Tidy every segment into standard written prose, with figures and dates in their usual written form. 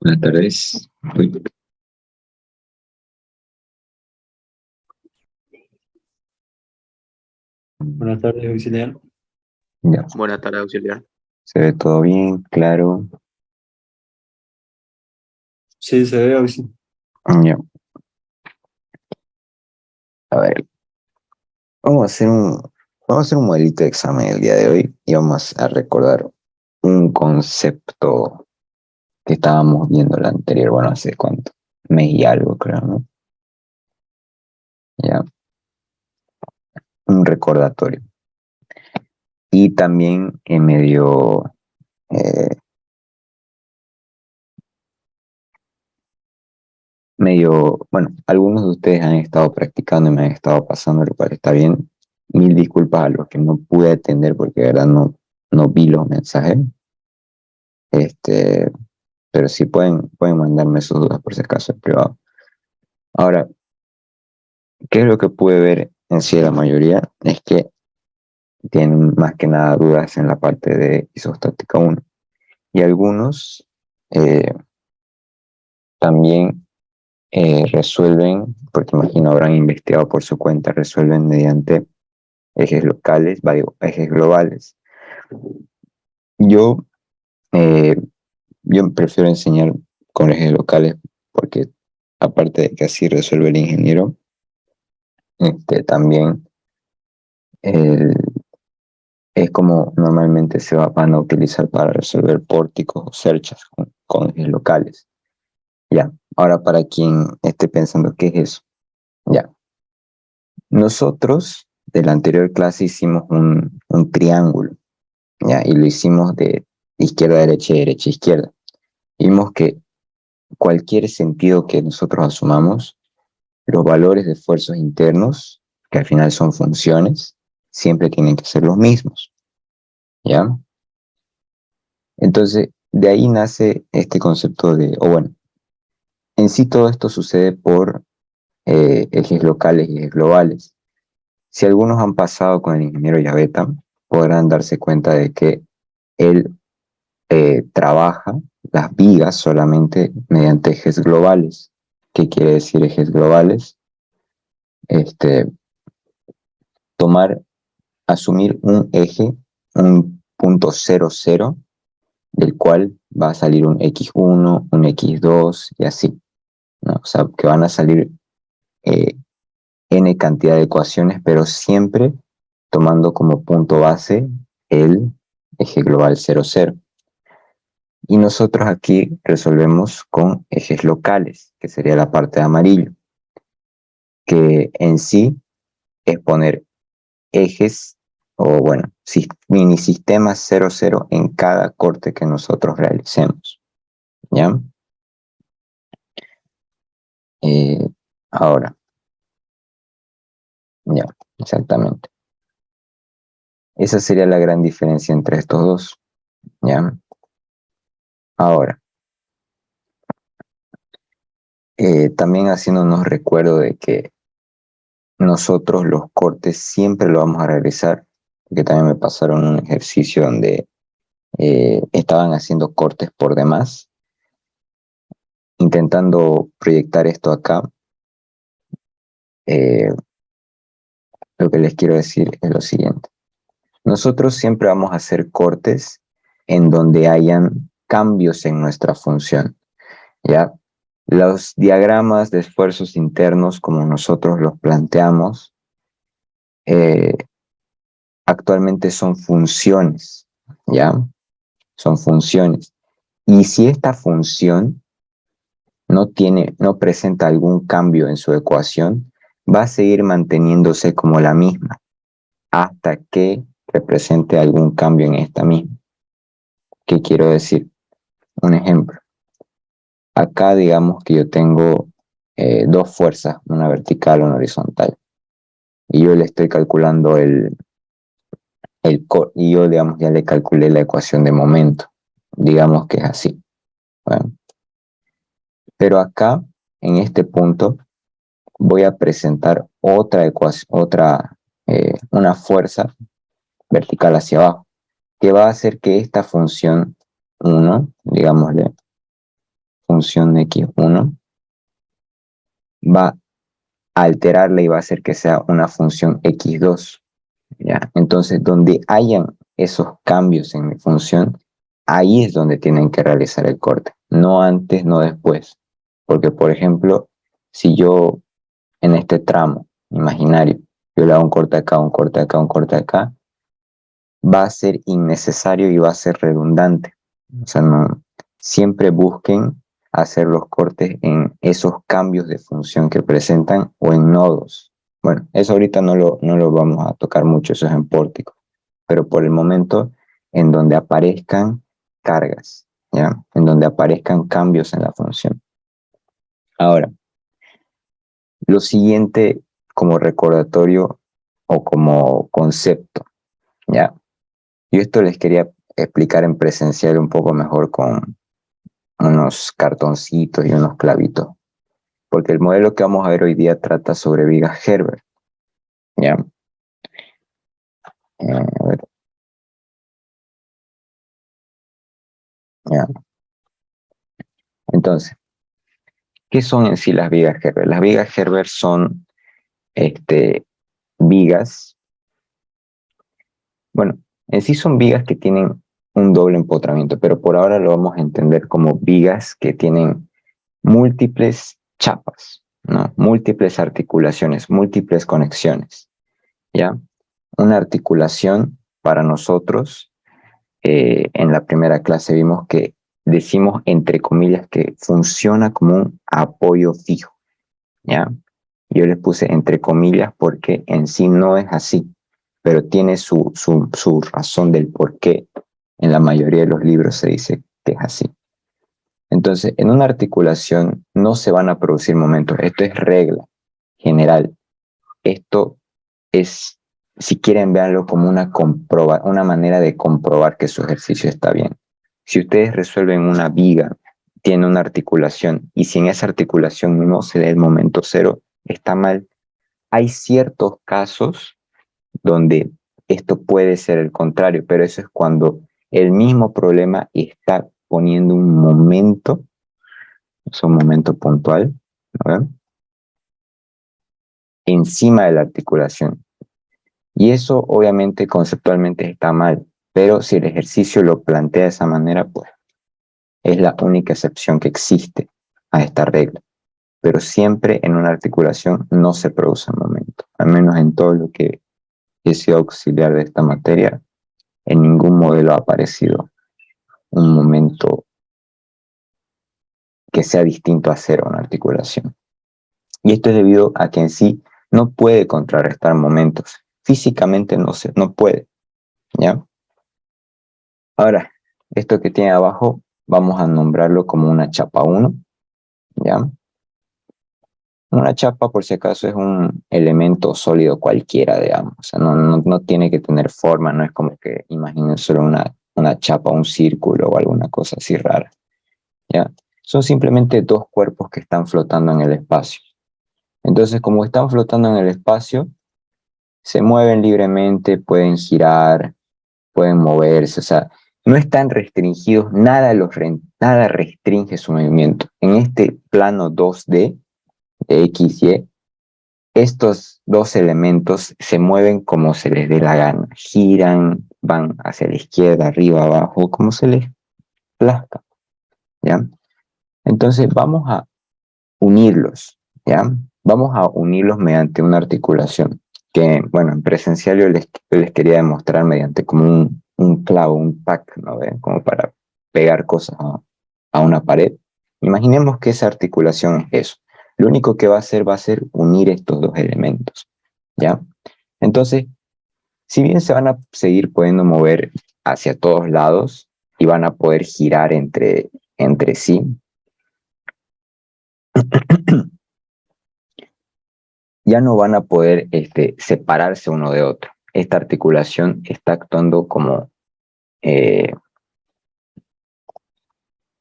Buenas tardes. Uy, Buenas tardes, auxiliar. ya, Buenas tardes, auxiliar. se ve todo bien, claro. Sí, se ve auxiliar. Ya, a ver, vamos a hacer un modelito de examen el día de hoy y vamos a recordar un concepto que estábamos viendo el anterior, bueno, hace cuánto, mes y algo, creo, ¿no? Ya, un recordatorio. Y también eh, bueno, algunos de ustedes han estado practicando y me han estado pasando, lo cual está bien. Mil disculpas a los que no pude atender porque de verdad no vi los mensajes. Este, pero sí pueden mandarme sus dudas por si acaso en privado. Ahora, ¿qué es lo que pude ver en sí de la mayoría? Es que tienen más que nada dudas en la parte de isostática 1. Y algunos eh, también resuelven, porque imagino habrán investigado por su cuenta, resuelven mediante ejes locales, ejes globales. Yo, eh, yo prefiero enseñar con ejes locales porque aparte de que así resuelve el ingeniero, también el- es como normalmente van a utilizar para resolver pórticos o cerchas con ejes locales. Ya, ahora para quien esté pensando qué es eso. Ya, nosotros de la anterior clase hicimos un triángulo, ya, y lo hicimos de izquierda a derecha y derecha a izquierda. Vimos que cualquier sentido que nosotros asumamos, los valores de esfuerzos internos, que al final son funciones, siempre tienen que ser los mismos, ¿ya? Entonces, de ahí nace este concepto o bueno, en sí todo esto sucede por ejes locales y ejes globales. Si algunos han pasado con el ingeniero Yaveta, podrán darse cuenta de que él trabaja las vigas solamente mediante ejes globales. ¿Qué quiere decir ejes globales? Este, tomar, asumir un eje, un punto 0, 0, del cual va a salir un X1, un X2 y así, ¿no? O sea, que van a salir eh, n cantidad de ecuaciones, pero siempre tomando como punto base el eje global 0, 0. Y nosotros aquí resolvemos con ejes locales, que sería la parte de amarillo, que en sí es poner ejes o bueno, mini sistemas 0, 0 en cada corte que nosotros realicemos. ¿Ya? Eh, ahora, ya, exactamente. Esa sería la gran diferencia entre estos dos. ¿Ya? Ahora, también haciéndonos recuerdo de que nosotros los cortes siempre lo vamos a realizar, porque también me pasaron un ejercicio donde estaban haciendo cortes por demás. Intentando proyectar esto acá, eh, lo que les quiero decir es lo siguiente. Nosotros siempre vamos a hacer cortes en donde hayan cambios en nuestra función, ¿ya? Los diagramas de esfuerzos internos, como nosotros los planteamos, eh, actualmente son funciones, ¿ya? Son funciones. Y si esta función no presenta algún cambio en su ecuación, va a seguir manteniéndose como la misma hasta que represente algún cambio en esta misma. ¿Qué quiero decir? Un ejemplo. Acá digamos que yo tengo dos fuerzas, una vertical y una horizontal. Y yo le estoy calculando y yo digamos ya le calculé la ecuación de momento. Digamos que es así. Bueno, pero acá, en este punto, voy a presentar otra ecuación, una fuerza vertical hacia abajo, que va a hacer que esta función 1, digámosle, función x1 va a alterarla y va a hacer que sea una función x2. ¿Ya? Entonces, donde hayan esos cambios en mi función, ahí es donde tienen que realizar el corte, no antes, no después. Porque, por ejemplo, si yo en este tramo imaginario, yo le hago un corte acá, un corte acá, un corte acá, va a ser innecesario y va a ser redundante. O sea, no, siempre busquen hacer los cortes en esos cambios de función que presentan o en nodos. Bueno, eso ahorita no lo vamos a tocar mucho, eso es en pórtico, pero por el momento en donde aparezcan cargas, ¿ya? En donde aparezcan cambios en la función. Ahora, lo siguiente como recordatorio o como concepto, ¿ya? Yo esto les quería explicar en presencial un poco mejor con unos cartoncitos y unos clavitos, porque el modelo que vamos a ver hoy día trata sobre vigas Herbert, ¿ya? A ver, ¿ya? Entonces, ¿qué son en sí las vigas Herbert? Las vigas Herbert son vigas, bueno, en sí son vigas que tienen un doble empotramiento, pero por ahora lo vamos a entender como vigas que tienen múltiples chapas, ¿no? Múltiples articulaciones, múltiples conexiones, ¿ya? Una articulación para nosotros, en la primera clase vimos que decimos entre comillas que funciona como un apoyo fijo, ¿ya? Yo les puse entre comillas porque en sí no es así, pero tiene su razón del por qué en la mayoría de los libros se dice que es así. Entonces, en una articulación no se van a producir momentos. Esto es regla general. Esto es, si quieren, verlo como una manera de comprobar que su ejercicio está bien. Si ustedes resuelven una viga, tiene una articulación, y si en esa articulación no se da el momento cero, está mal. Hay ciertos casos donde esto puede ser el contrario, pero eso es cuando el mismo problema está poniendo un momento, es un momento puntual, ¿verdad?, encima de la articulación. Y eso obviamente conceptualmente está mal, pero si el ejercicio lo plantea de esa manera, pues es la única excepción que existe a esta regla. Pero siempre en una articulación no se produce momento, al menos en todo lo que he sido auxiliar de esta materia, en ningún modelo ha aparecido un momento que sea distinto a cero en una articulación. Y esto es debido a que en sí no puede contrarrestar momentos. Físicamente no puede, ¿ya? Ahora, esto que tiene abajo, vamos a nombrarlo como una chapa 1, ¿ya? Una chapa, por si acaso, es un elemento sólido cualquiera, digamos. O sea, no tiene que tener forma, no es como que imaginen solo una chapa, un círculo o alguna cosa así rara, ¿ya? Son simplemente dos cuerpos que están flotando en el espacio. Entonces, como están flotando en el espacio, se mueven libremente, pueden girar, pueden moverse, o sea, no están restringidos, nada restringe su movimiento. En este plano 2D de X, Y, estos dos elementos se mueven como se les dé la gana, giran, van hacia la izquierda, arriba, abajo, como se les plazca, ¿ya? Entonces vamos a unirlos, ¿ya? Vamos a unirlos mediante una articulación que, bueno, en presencial yo les quería demostrar mediante como un clavo, un tack, ¿no ve? Como para pegar cosas a una pared. Imaginemos que esa articulación es eso. Lo único que va a ser unir estos dos elementos, ¿ya? Entonces, si bien se van a seguir pudiendo mover hacia todos lados y van a poder girar entre sí, ya no van a poder separarse uno de otro. Esta articulación está actuando como, eh,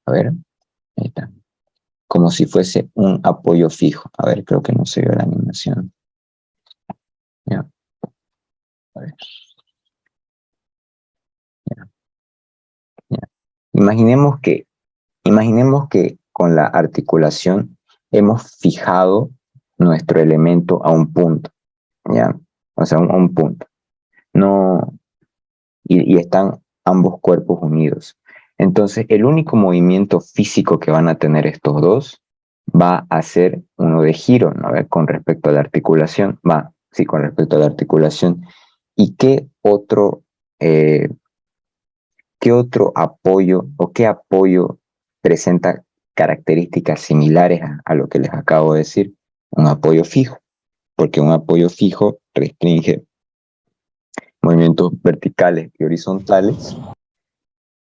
a ver, ahí está, como si fuese un apoyo fijo. A ver, creo que no se vio la animación. Ya, a ver, ya, ya. Imaginemos que con la articulación hemos fijado nuestro elemento a un punto, ¿ya? O sea, a un punto. No, y están ambos cuerpos unidos. Entonces, el único movimiento físico que van a tener estos dos va a ser uno de giro, ¿no? A ver, con respecto a la articulación. Sí, con respecto a la articulación. ¿Y qué otro apoyo o qué apoyo presenta características similares a lo que les acabo de decir? Un apoyo fijo, porque un apoyo fijo restringe movimientos verticales y horizontales,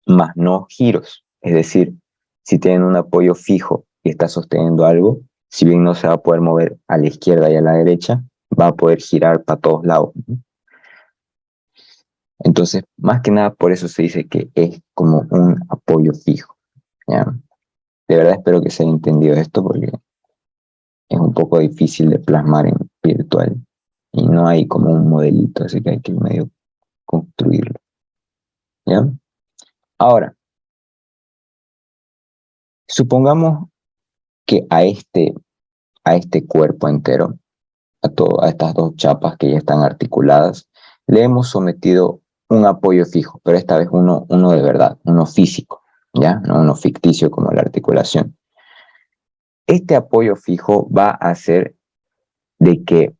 más no giros. Es decir, si tienen un apoyo fijo y está sosteniendo algo, si bien no se va a poder mover a la izquierda y a la derecha, va a poder girar para todos lados. Entonces, más que nada, por eso se dice que es como un apoyo fijo, ¿ya? De verdad espero que se haya entendido esto porque es un poco difícil de plasmar en virtual y no hay como un modelito, así que hay que medio construirlo, ¿ya? Ahora, supongamos que a este cuerpo entero, a estas dos chapas que ya están articuladas, le hemos sometido un apoyo fijo, pero esta vez uno de verdad, uno físico, ¿ya? No uno ficticio como la articulación. Este apoyo fijo va a hacer de que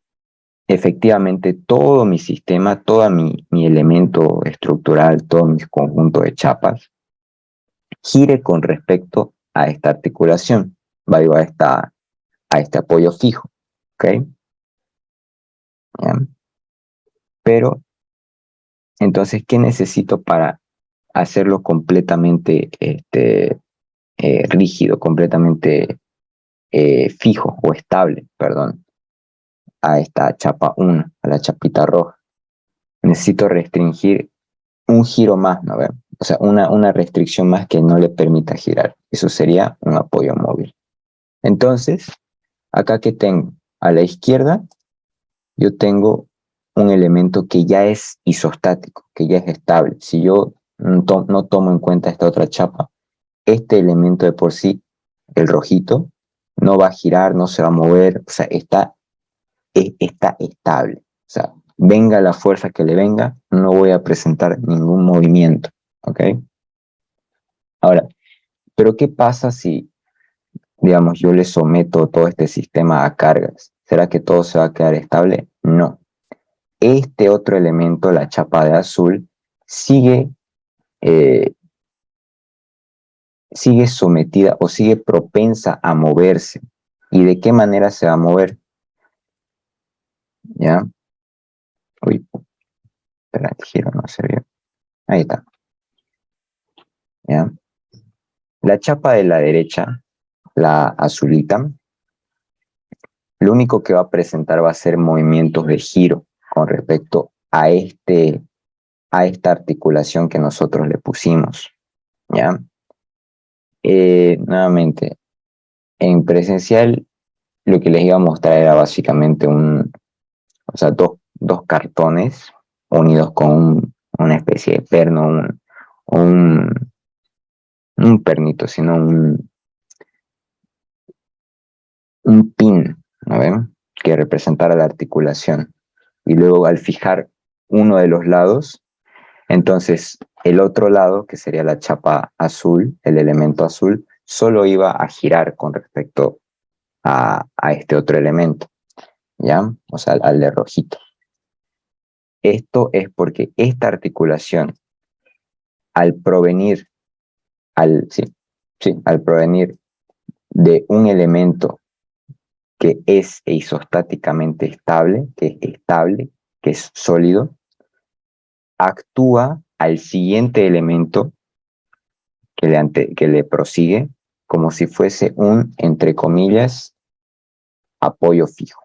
efectivamente todo mi sistema, todo mi elemento estructural, todo mi conjunto de chapas, gire con respecto a esta articulación, a este apoyo fijo, ¿ok? ¿Ya? Pero, entonces, ¿qué necesito para hacerlo completamente rígido, completamente fijo o estable, perdón, a esta chapa 1, a la chapita roja? Necesito restringir un giro más, ¿no ven? O sea, una restricción más que no le permita girar. Eso sería un apoyo móvil. Entonces, acá que tengo a la izquierda, yo tengo un elemento que ya es isostático, que ya es estable. Si yo no tomo en cuenta esta otra chapa, este elemento de por sí, el rojito, no va a girar, no se va a mover, o sea, está estable. O sea, venga la fuerza que le venga, no voy a presentar ningún movimiento, ¿ok? Ahora, pero ¿qué pasa si, digamos, yo le someto todo este sistema a cargas? ¿Será que todo se va a quedar estable? No. Este otro elemento, la chapa de azul, sigue, eh, sigue sometida o sigue propensa a moverse. ¿Y de qué manera se va a mover? ¿Ya? Uy, espera, el giro no se vio. Ahí está. ¿Ya? La chapa de la derecha, la azulita, lo único que va a presentar va a ser movimientos de giro con respecto a esta articulación que nosotros le pusimos, ¿ya? Nuevamente, en presencial lo que les iba a mostrar era básicamente o sea, dos cartones unidos con una especie de perno, un, un pernito, sino un pin, ¿no ven? Que representara la articulación. Y luego al fijar uno de los lados, entonces el otro lado, que sería la chapa azul, el elemento azul, solo iba a girar con respecto a este otro elemento, ¿ya? O sea, al de rojito. Esto es porque esta articulación, al provenir, al provenir de un elemento que es isostáticamente estable, que es sólido, actúa al siguiente elemento que le prosigue como si fuese entre comillas, apoyo fijo,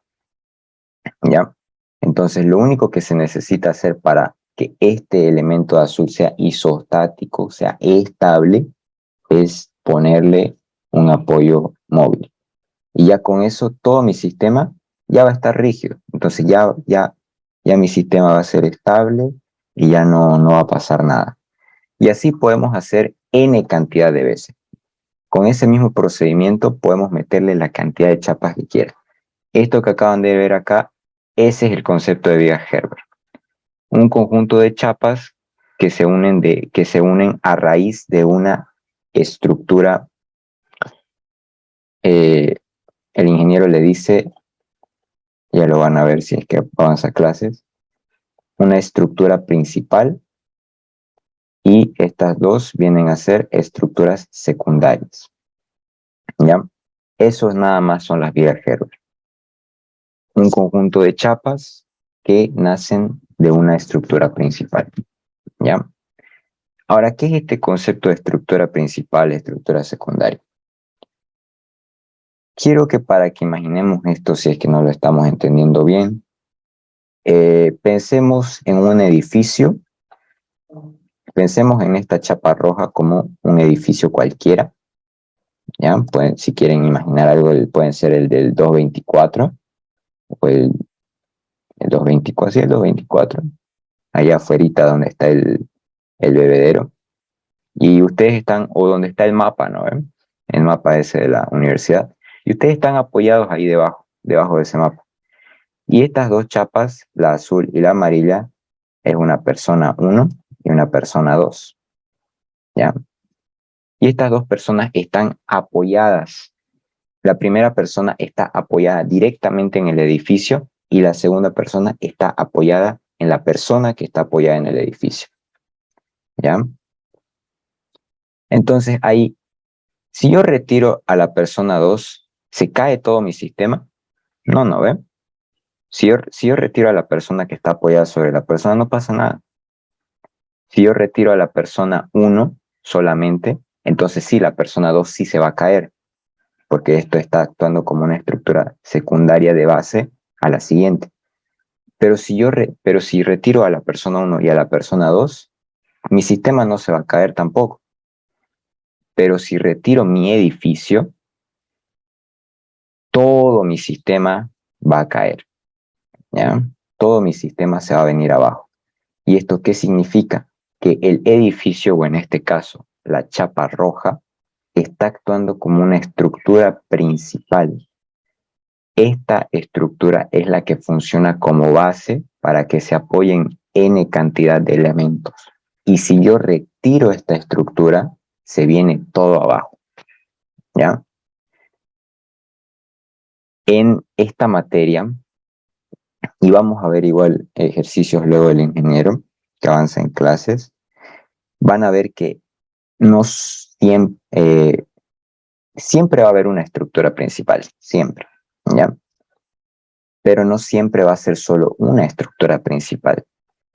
¿ya? Entonces, lo único que se necesita hacer para que este elemento azul sea isostático, sea estable, es ponerle un apoyo móvil. Y ya con eso todo mi sistema ya va a estar rígido. Entonces ya mi sistema va a ser estable y ya no va a pasar nada. Y así podemos hacer N cantidad de veces. Con ese mismo procedimiento podemos meterle la cantidad de chapas que quiera. Esto que acaban de ver acá, ese es el concepto de viga Herbert. Un conjunto de chapas que se unen a raíz de una estructura. El ingeniero le dice, ya lo van a ver si es que avanza clases, una estructura principal, y estas dos vienen a ser estructuras secundarias. ¿Ya? Esos nada más son las vigas Herbert. Un conjunto de chapas que nacen de una estructura principal. ¿Ya? Ahora, ¿qué es este concepto de estructura principal, estructura secundaria? Quiero que para que imaginemos esto, si es que no lo estamos entendiendo bien, pensemos en un edificio. Pensemos en esta chapa roja como un edificio cualquiera. ¿Ya? Si quieren imaginar algo, pueden ser el del 224 o el 224, sí, el 224, allá afuera donde está el bebedero. Y ustedes están, o donde está el mapa, ¿no ven? El mapa ese de la universidad. Y ustedes están apoyados ahí debajo de ese mapa. Y estas dos chapas, la azul y la amarilla, es una persona 1 y una persona 2. ¿Ya? Y estas dos personas están apoyadas. La primera persona está apoyada directamente en el edificio y la segunda persona está apoyada en la persona que está apoyada en el edificio. ¿Ya? Entonces ahí, si yo retiro a la persona 2, ¿se cae todo mi sistema? No, no, ¿ve? Si yo retiro a la persona que está apoyada sobre la persona, no pasa nada. Si yo retiro a la persona 1 solamente, entonces sí, la persona 2 sí se va a caer, porque esto está actuando como una estructura secundaria de base a la siguiente. Pero si retiro a la persona 1 y a la persona 2, mi sistema no se va a caer tampoco. Pero si retiro mi edificio, todo mi sistema va a caer. ¿Ya? Todo mi sistema se va a venir abajo. ¿Y esto qué significa? Que el edificio, o en este caso, la chapa roja, está actuando como una estructura principal. Esta estructura es la que funciona como base para que se apoyen n cantidad de elementos. Y si yo retiro esta estructura, se viene todo abajo. ¿Ya? En esta materia, y vamos a ver igual ejercicios luego del ingeniero que avanza en clases, van a ver que no siempre va a haber una estructura principal, siempre, ¿ya? Pero no siempre va a ser solo una estructura principal.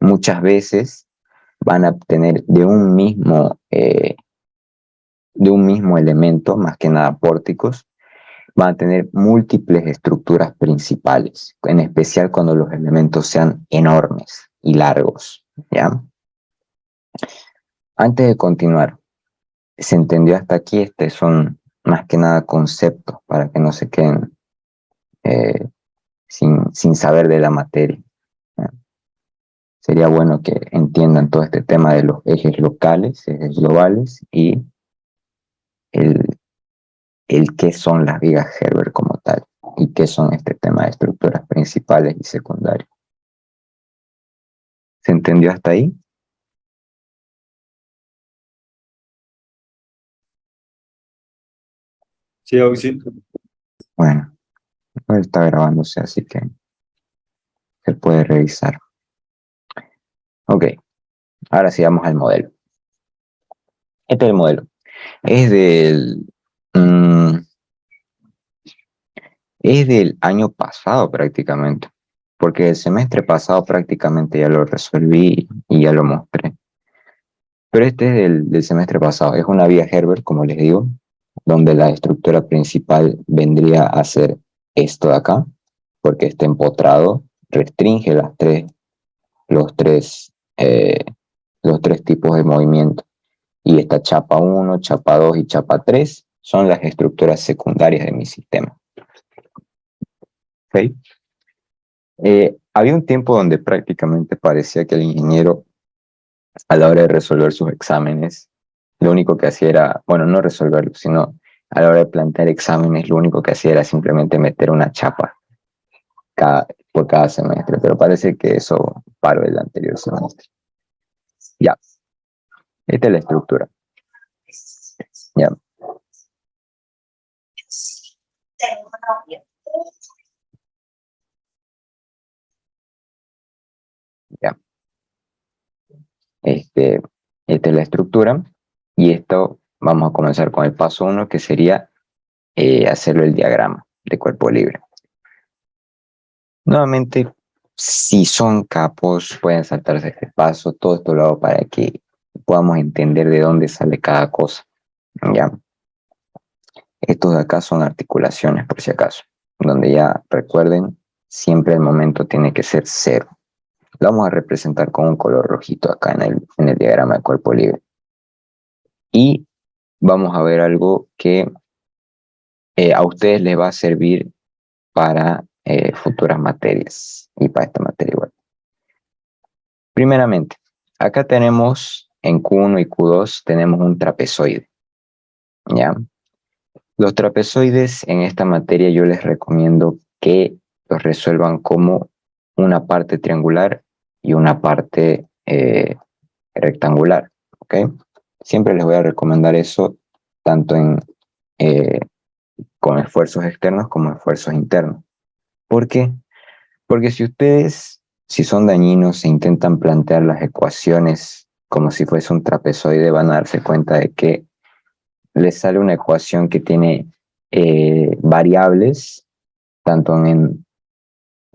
Muchas veces van a tener de un mismo elemento, más que nada pórticos, van a tener múltiples estructuras principales, en especial cuando los elementos sean enormes y largos, ¿ya? Antes de continuar, ¿se entendió hasta aquí? Son más que nada conceptos para que no se queden sin saber de la materia, ¿ya? Sería bueno que entiendan todo este tema de los ejes locales, ejes globales y el, el qué son las vigas Herbert como tal y qué son este tema de estructuras principales y secundarias. ¿Se entendió hasta ahí? Sí, hoy sí. Bueno, está grabándose, así que se puede revisar. Ok, ahora sí vamos al modelo. Este es el modelo. Es es del año pasado prácticamente, porque el semestre pasado prácticamente ya lo resolví y ya lo mostré. Pero este es del semestre pasado. Es una vía Herbert, como les digo, donde la estructura principal vendría a ser esto de acá, porque este empotrado restringe los tres, eh, los tres tipos de movimiento. Y esta chapa 1, chapa 2 y chapa 3 son las estructuras secundarias de mi sistema. ¿Okay? Había un tiempo donde prácticamente parecía que el ingeniero, a la hora de resolver sus exámenes, lo único que hacía era, bueno, no resolverlos, sino a la hora de plantear exámenes, lo único que hacía era simplemente meter una chapa por cada semestre, pero parece que eso paró el anterior semestre. Ya, esta es la estructura. Ya. Ya. Esta es la estructura y esto vamos a comenzar con el paso 1, que sería hacerlo el diagrama de cuerpo libre. Nuevamente, si son capos, pueden saltarse este paso. Todo esto lo hago para que podamos entender de dónde sale cada cosa. ¿Ya? Estos de acá son articulaciones, por si acaso, donde ya recuerden, siempre el momento tiene que ser cero. Lo vamos a representar con un color rojito acá en el diagrama de cuerpo libre. Y vamos a ver algo que a ustedes les va a servir para futuras materias y para esta materia igual. Primeramente, acá tenemos en Q1 y Q2 tenemos un trapezoide. ¿Ya? Los trapezoides en esta materia yo les recomiendo que los resuelvan como una parte triangular y una parte rectangular. ¿Ok? Siempre les voy a recomendar eso tanto eh, con esfuerzos externos como esfuerzos internos. ¿Por qué? Porque si son dañinos, se intentan plantear las ecuaciones como si fuese un trapezoide, van a darse cuenta de que les sale una ecuación que tiene variables,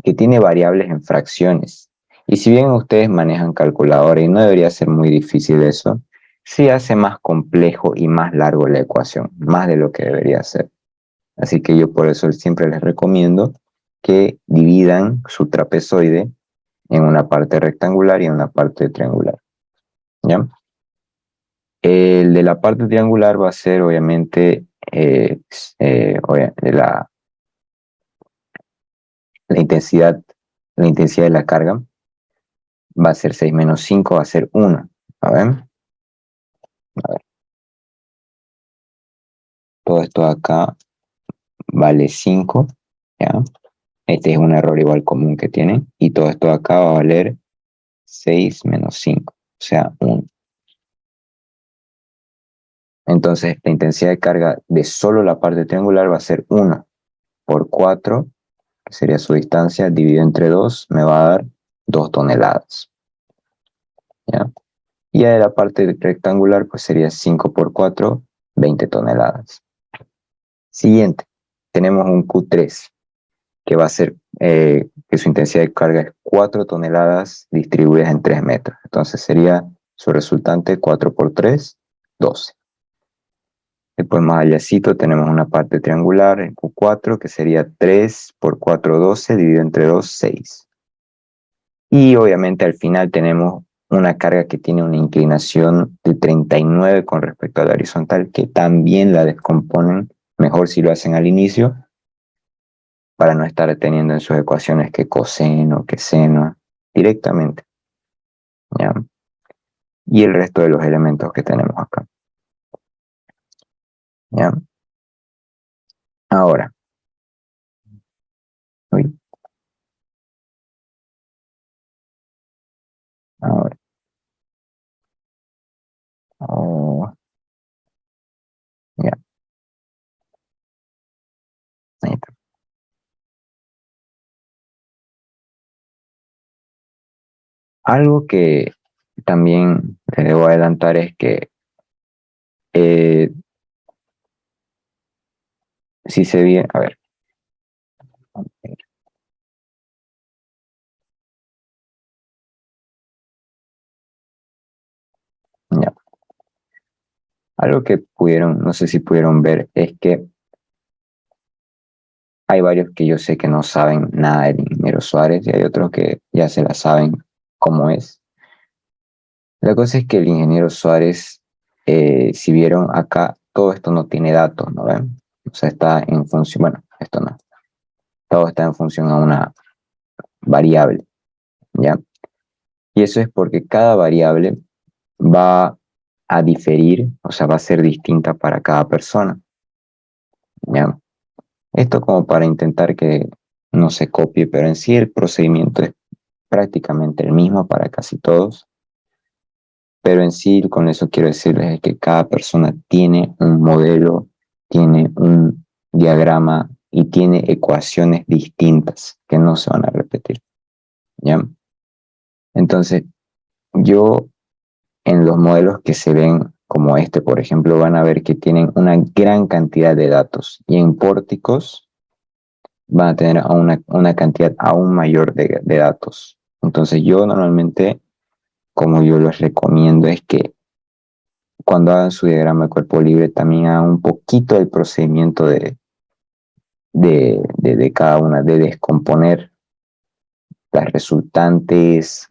que tiene variables en fracciones. Y si bien ustedes manejan calculadora y no debería ser muy difícil eso, sí hace más complejo y más largo la ecuación, más de lo que debería ser. Así que yo por eso siempre les recomiendo que dividan su trapezoide en una parte rectangular y en una parte triangular. ¿Ya? El de la parte triangular va a ser obviamente la intensidad, la intensidad de la carga va a ser 6 menos 5, va a ser 1. A ver, a ver. Todo esto acá vale 5, ¿ya? Este es un error igual común que tienen. Y todo esto acá va a valer 6 menos 5, o sea, 1. Entonces, la intensidad de carga de solo la parte triangular va a ser 1 por 4, que sería su distancia, dividido entre 2, me va a dar 2 toneladas. ¿Ya? Y de la parte rectangular, pues sería 5 por 4, 20 toneladas. Siguiente, tenemos un Q3, que va a ser que su intensidad de carga es 4 toneladas distribuidas en 3 metros. Entonces sería su resultante 4 por 3, 12. Después más allácito tenemos una parte triangular en Q4 que sería 3 por 4, 12, dividido entre 2, 6. Y obviamente al final tenemos una carga que tiene una inclinación de 39 con respecto a la horizontal, que también la descomponen mejor si lo hacen al inicio, para no estar teniendo en sus ecuaciones que coseno, que seno, directamente. ¿Ya? Y el resto de los elementos que tenemos acá. ¿Ya? Ahora. Uy, ahora. Oh, ya, ahí está. Algo que también te debo adelantar es que eh, si se viene, a ver, ya. Algo que pudieron, no sé si pudieron ver, es que hay varios que yo sé que no saben nada del ingeniero Suárez y hay otros que ya se la saben cómo es. La cosa es que el ingeniero Suárez, si vieron acá, todo esto no tiene datos, ¿no ven? O sea, está en función, bueno, esto no, todo está en función a una variable, ¿ya? Y eso es porque cada variable va a diferir, o sea, va a ser distinta para cada persona. ¿ya? Esto como para intentar que no se copie, pero en sí el procedimiento es prácticamente el mismo para casi todos. Pero en sí, con eso quiero decirles que cada persona tiene un modelo, tiene un diagrama y tiene ecuaciones distintas que no se van a repetir, ¿ya? Entonces, yo en los modelos que se ven como este, por ejemplo, van a ver que tienen una gran cantidad de datos y en pórticos van a tener una cantidad aún mayor de datos. Entonces, yo normalmente, como yo les recomiendo, es que cuando hagan su diagrama de cuerpo libre, también hagan un poquito del procedimiento de cada una, de descomponer las resultantes,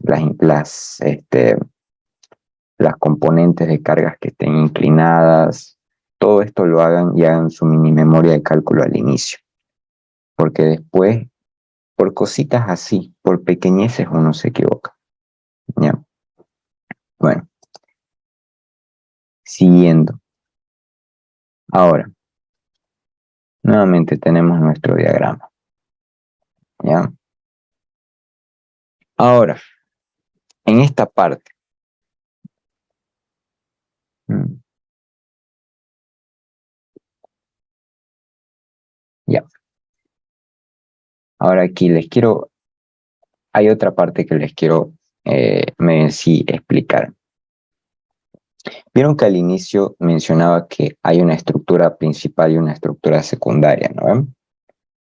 las componentes de cargas que estén inclinadas, todo esto lo hagan y hagan su mini memoria de cálculo al inicio, porque después, por cositas así, por pequeñeces uno se equivoca, ¿ya? Bueno, siguiendo. Ahora, nuevamente tenemos nuestro diagrama, ¿ya? Ahora, en esta parte, ya. Ahora aquí hay otra parte que les quiero sí explicar. Vieron que al inicio mencionaba que hay una estructura principal y una estructura secundaria, ¿no ven?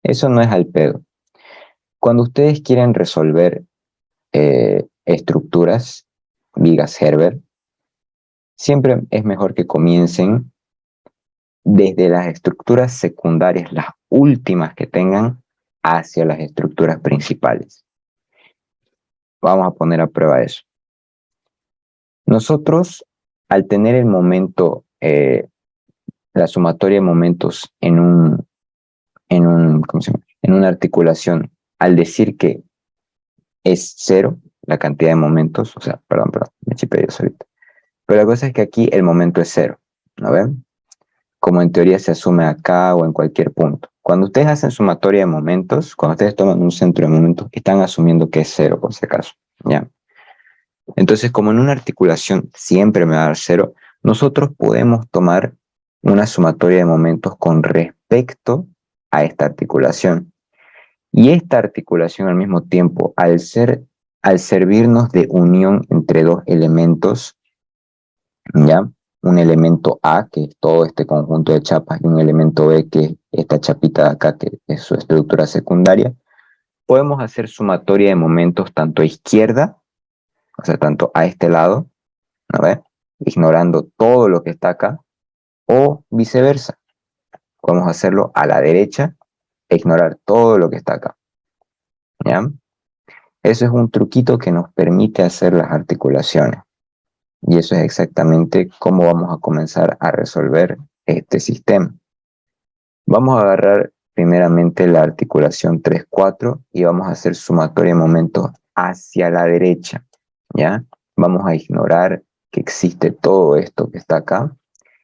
Eso no es al pedo. Cuando ustedes quieren resolver estructuras, vigas Herbert, siempre es mejor que comiencen desde las estructuras secundarias, las últimas que tengan, hacia las estructuras principales. Vamos a poner a prueba eso. Nosotros, al tener el momento, la sumatoria de momentos ¿cómo se llama? En una articulación, al decir que es cero la cantidad de momentos, o sea, perdón, me chipé yo solito. Pero la cosa es que aquí el momento es cero, ¿no ven? Como en teoría se asume acá o en cualquier punto. Cuando ustedes hacen sumatoria de momentos, cuando ustedes toman un centro de momentos, están asumiendo que es cero, por si acaso, ¿ya? Entonces, como en una articulación siempre me va a dar cero, nosotros podemos tomar una sumatoria de momentos con respecto a esta articulación. Y esta articulación al mismo tiempo, al servirnos de unión entre dos elementos, ¿ya? Un elemento A, que es todo este conjunto de chapas, y un elemento B, que es esta chapita de acá, que es su estructura secundaria, podemos hacer sumatoria de momentos tanto a izquierda, o sea, tanto a este lado, ¿no ve? Ignorando todo lo que está acá, o viceversa. Podemos hacerlo a la derecha e ignorar todo lo que está acá, ¿ya? Eso es un truquito que nos permite hacer las articulaciones. Y eso es exactamente cómo vamos a comenzar a resolver este sistema. Vamos a agarrar primeramente la articulación 3-4 y vamos a hacer sumatoria de momentos hacia la derecha, ¿ya? Vamos a ignorar que existe todo esto que está acá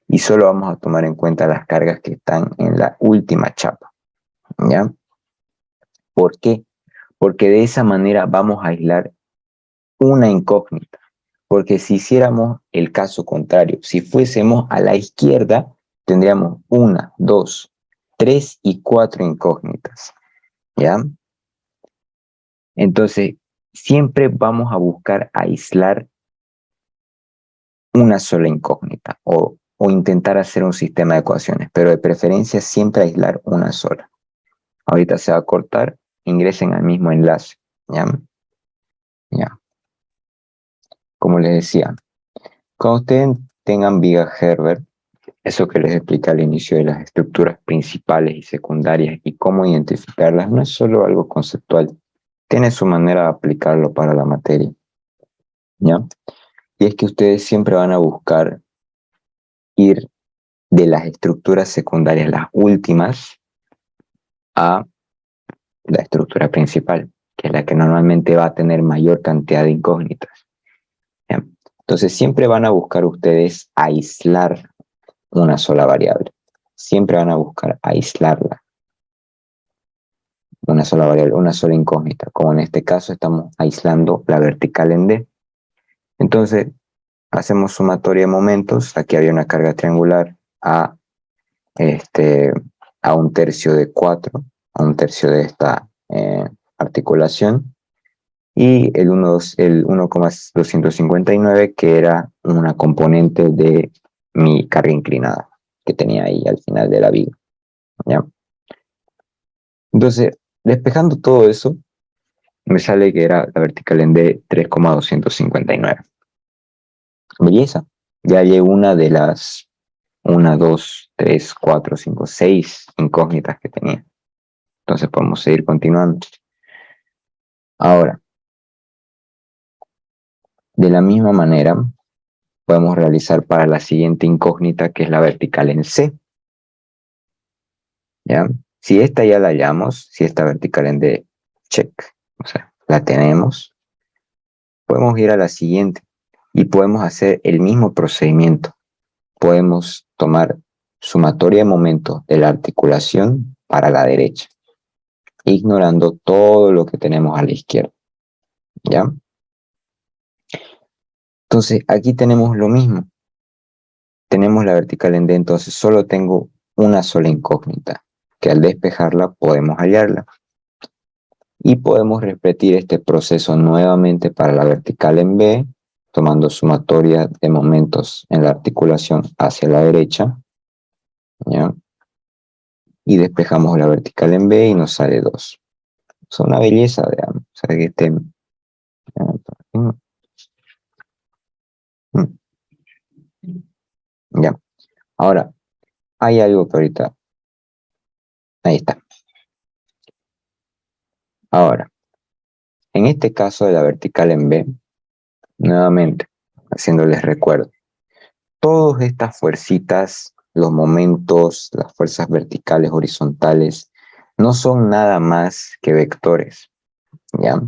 y solo vamos a tomar en cuenta las cargas que están en la última chapa, ¿ya? ¿Por qué? Porque de esa manera vamos a aislar una incógnita. Porque si hiciéramos el caso contrario, si fuésemos a la izquierda, tendríamos 1, 2, 3 y 4 incógnitas, ¿ya? Entonces, siempre vamos a buscar aislar una sola incógnita o intentar hacer un sistema de ecuaciones, pero de preferencia siempre aislar una sola. Ahorita se va a cortar, ingresen al mismo enlace, ¿ya? Ya. Como les decía, cuando ustedes tengan viga Herbert, eso que les expliqué al inicio de las estructuras principales y secundarias y cómo identificarlas, no es solo algo conceptual, tiene su manera de aplicarlo para la materia, ¿ya? Y es que ustedes siempre van a buscar ir de las estructuras secundarias, las últimas, a la estructura principal, que es la que normalmente va a tener mayor cantidad de incógnitas, ¿ya? Entonces siempre van a buscar ustedes aislar una sola variable. siempre van a buscar aislarla, una sola variable, una sola incógnita, como en este caso estamos aislando la vertical en D. Entonces, hacemos sumatoria de momentos, aquí había una carga triangular este, a un tercio de 4, a un tercio de esta articulación, y el 1,259 que era una componente de mi carga inclinada que tenía ahí al final de la viga, ¿ya? Entonces, despejando todo eso, me sale que era la vertical en D 3,259. Belleza. Ya hay una de las 6 incógnitas que tenía. Entonces podemos seguir continuando. Ahora, de la misma manera, podemos realizar para la siguiente incógnita, que es la vertical en C. ¿Ya? Si esta ya la hallamos, si esta vertical en D, check, o sea, la tenemos, podemos ir a la siguiente y podemos hacer el mismo procedimiento. Podemos tomar sumatoria de momentos de la articulación para la derecha, ignorando todo lo que tenemos a la izquierda, ¿ya? Entonces, aquí tenemos lo mismo. Tenemos la vertical en D, entonces solo tengo una sola incógnita, que al despejarla podemos hallarla. Y podemos repetir este proceso nuevamente para la vertical en B, tomando sumatoria de momentos en la articulación hacia la derecha, ¿ya? Y despejamos la vertical en B y nos sale 2. Es una belleza, veamos. O sea, que estén... Ya. Ahora, hay algo que ahorita... Ahí está. Ahora, en este caso de la vertical en B, nuevamente, haciéndoles recuerdo, todas estas fuercitas, los momentos, las fuerzas verticales, horizontales, no son nada más que vectores, ¿ya?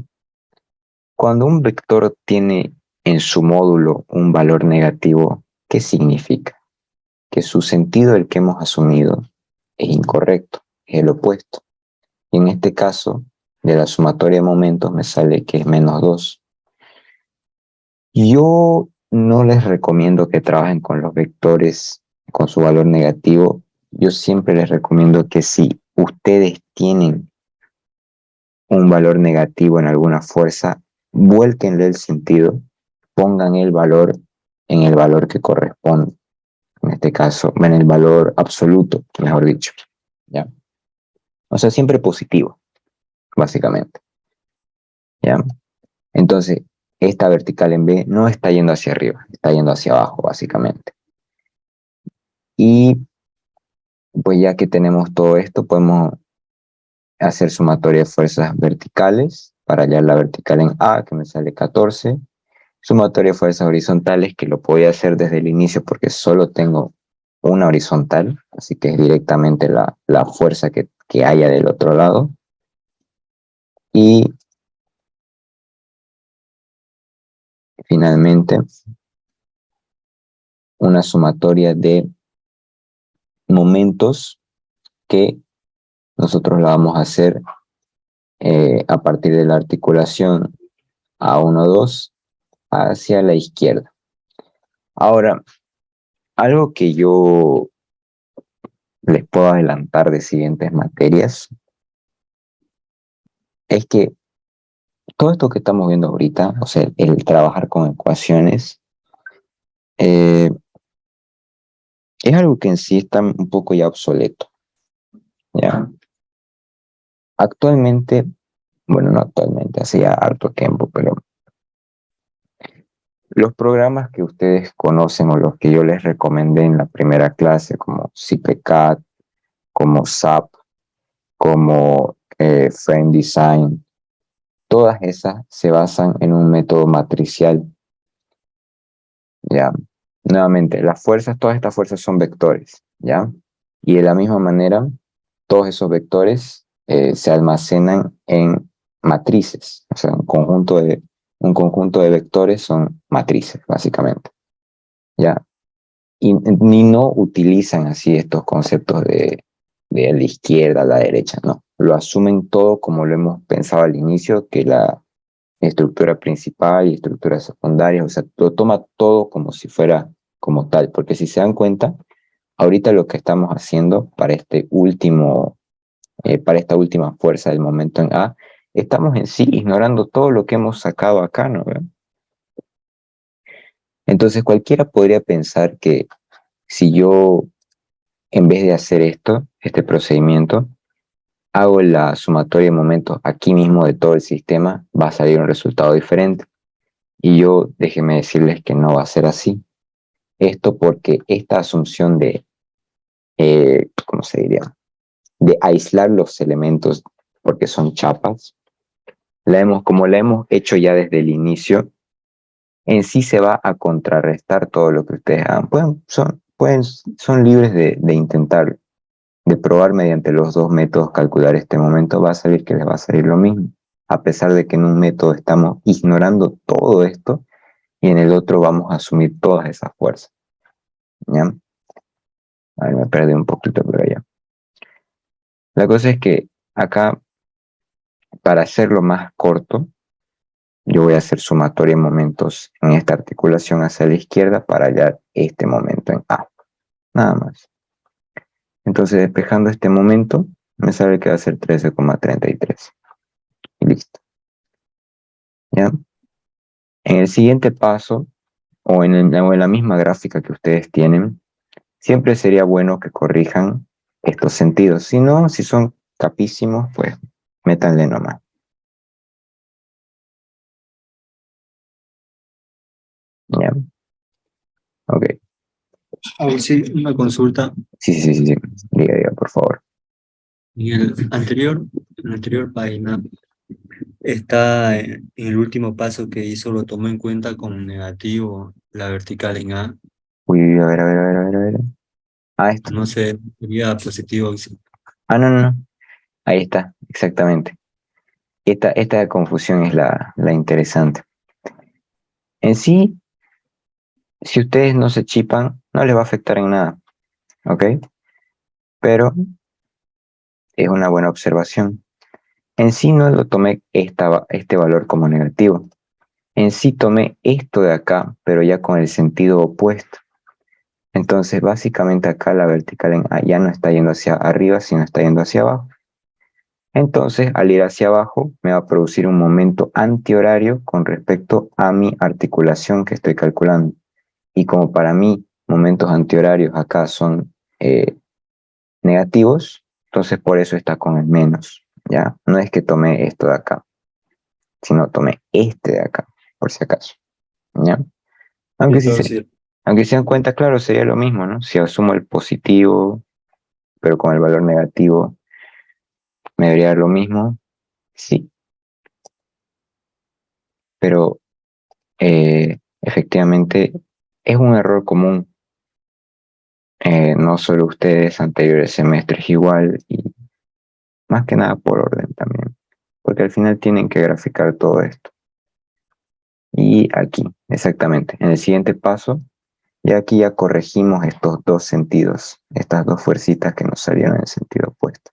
Cuando un vector tiene en su módulo un valor negativo, ¿qué significa? Que su sentido, el que hemos asumido, es incorrecto, es el opuesto. Y en este caso, de la sumatoria de momentos me sale que es -2. Yo no les recomiendo que trabajen con los vectores con su valor negativo. Yo siempre les recomiendo que si ustedes tienen un valor negativo en alguna fuerza, vuélquenle el sentido, pongan el valor en el valor que corresponde. En este caso, en el valor absoluto, mejor dicho, ¿ya? O sea, siempre positivo, básicamente, ¿ya? Entonces, esta vertical en B no está yendo hacia arriba, está yendo hacia abajo, básicamente. Y pues ya que tenemos todo esto, podemos hacer sumatoria de fuerzas verticales para hallar la vertical en A, que me sale 14. Sumatoria de fuerzas horizontales, que lo podía hacer desde el inicio porque solo tengo una horizontal, así que es directamente la fuerza que haya del otro lado. Y finalmente, una sumatoria de momentos que nosotros la vamos a hacer a partir de la articulación A1-2 hacia la izquierda. Ahora, algo que yo les puedo adelantar de siguientes materias es que todo esto que estamos viendo ahorita, o sea, el trabajar con ecuaciones, eh, es algo que en sí está un poco ya obsoleto, ¿ya? Actualmente, bueno, no actualmente, hacía harto tiempo, pero los programas que ustedes conocen o los que yo les recomendé en la primera clase, como CPCAD, como SAP, como Frame Design, todas esas se basan en un método matricial. ¿Ya? Nuevamente, las fuerzas, todas estas fuerzas son vectores, ¿ya? Y de la misma manera, todos esos vectores se almacenan en matrices, o sea, un conjunto de vectores son matrices, básicamente, ¿ya? y ni no utilizan así estos conceptos de la izquierda a la derecha, no. Lo asumen todo como lo hemos pensado al inicio, que la estructura principal y estructura secundaria, o sea, lo toma todo como si fuera como tal, porque si se dan cuenta, ahorita lo que estamos haciendo para esta última fuerza del momento en A, estamos en sí ignorando todo lo que hemos sacado acá, ¿no? Entonces cualquiera podría pensar que si yo, en vez de hacer este procedimiento, hago la sumatoria de momentos aquí mismo de todo el sistema, va a salir un resultado diferente. Y yo, déjenme decirles que no va a ser así. Esto porque esta asunción ¿cómo se diría? De aislar los elementos porque son chapas, como la hemos hecho ya desde el inicio, en sí se va a contrarrestar todo lo que ustedes hagan. Son libres de intentarlo, de probar mediante los dos métodos calcular este momento, va a salir que les va a salir lo mismo, a pesar de que en un método estamos ignorando todo esto y en el otro vamos a asumir todas esas fuerzas. ¿Ya? A ver, me perdí un poquito por allá. La cosa es que acá, para hacerlo más corto, yo voy a hacer sumatoria de momentos en esta articulación hacia la izquierda para hallar este momento en A. Nada más. Entonces, despejando este momento, me sale que va a ser 13,33. Y listo. ¿Ya? En el siguiente paso, o en la misma gráfica que ustedes tienen, siempre sería bueno que corrijan estos sentidos. Si no, si son capísimos, pues métanle nomás. ¿Ya? Ok. A ver si una consulta. Sí. Diga, por favor. En la anterior página está en el último paso que hizo, lo tomó en cuenta como negativo la vertical en A. Uy, a ver, a ver. Ah, esto. No sé, sería positivo. Ah, no. Ahí está, exactamente. Esta confusión es la interesante. En sí, si ustedes no se chipan, no les va a afectar en nada, ¿ok? Pero es una buena observación. En sí no lo tomé este valor como negativo. En sí tomé esto de acá, pero ya con el sentido opuesto. Entonces, básicamente acá la vertical en A ya no está yendo hacia arriba, sino está yendo hacia abajo. Entonces, al ir hacia abajo, me va a producir un momento antihorario con respecto a mi articulación que estoy calculando. Y como para mí momentos antihorarios acá son negativos, entonces por eso está con el menos, ¿ya? No es que tomé esto de acá, sino tomé este de acá, por si acaso, ¿ya? Sí, Aunque si claro, se, sí. aunque se dan cuenta, claro, sería lo mismo, ¿no? Si asumo el positivo, pero con el valor negativo, me debería dar lo mismo, sí, pero efectivamente es un error común, no solo ustedes, anteriores semestres igual, y más que nada por orden también, porque al final tienen que graficar todo esto. Y aquí, exactamente, en el siguiente paso, ya aquí ya corregimos estos dos sentidos, estas dos fuercitas que nos salieron en el sentido opuesto.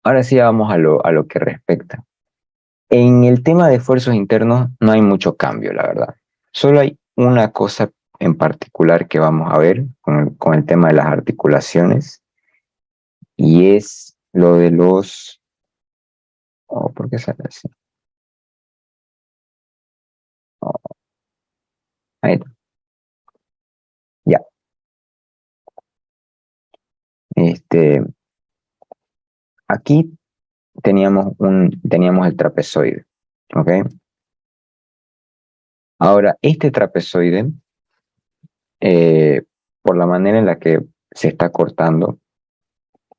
Ahora sí vamos a lo que respecta. En el tema de esfuerzos internos no hay mucho cambio, la verdad. Solo hay una cosa en particular que vamos a ver con el tema de las articulaciones, y es lo de los... Oh, ¿por qué sale así? Oh, ahí está. Ya. Este, aquí teníamos el trapezoide, ¿ok? Ahora, este trapezoide, eh, por la manera en la que se está cortando,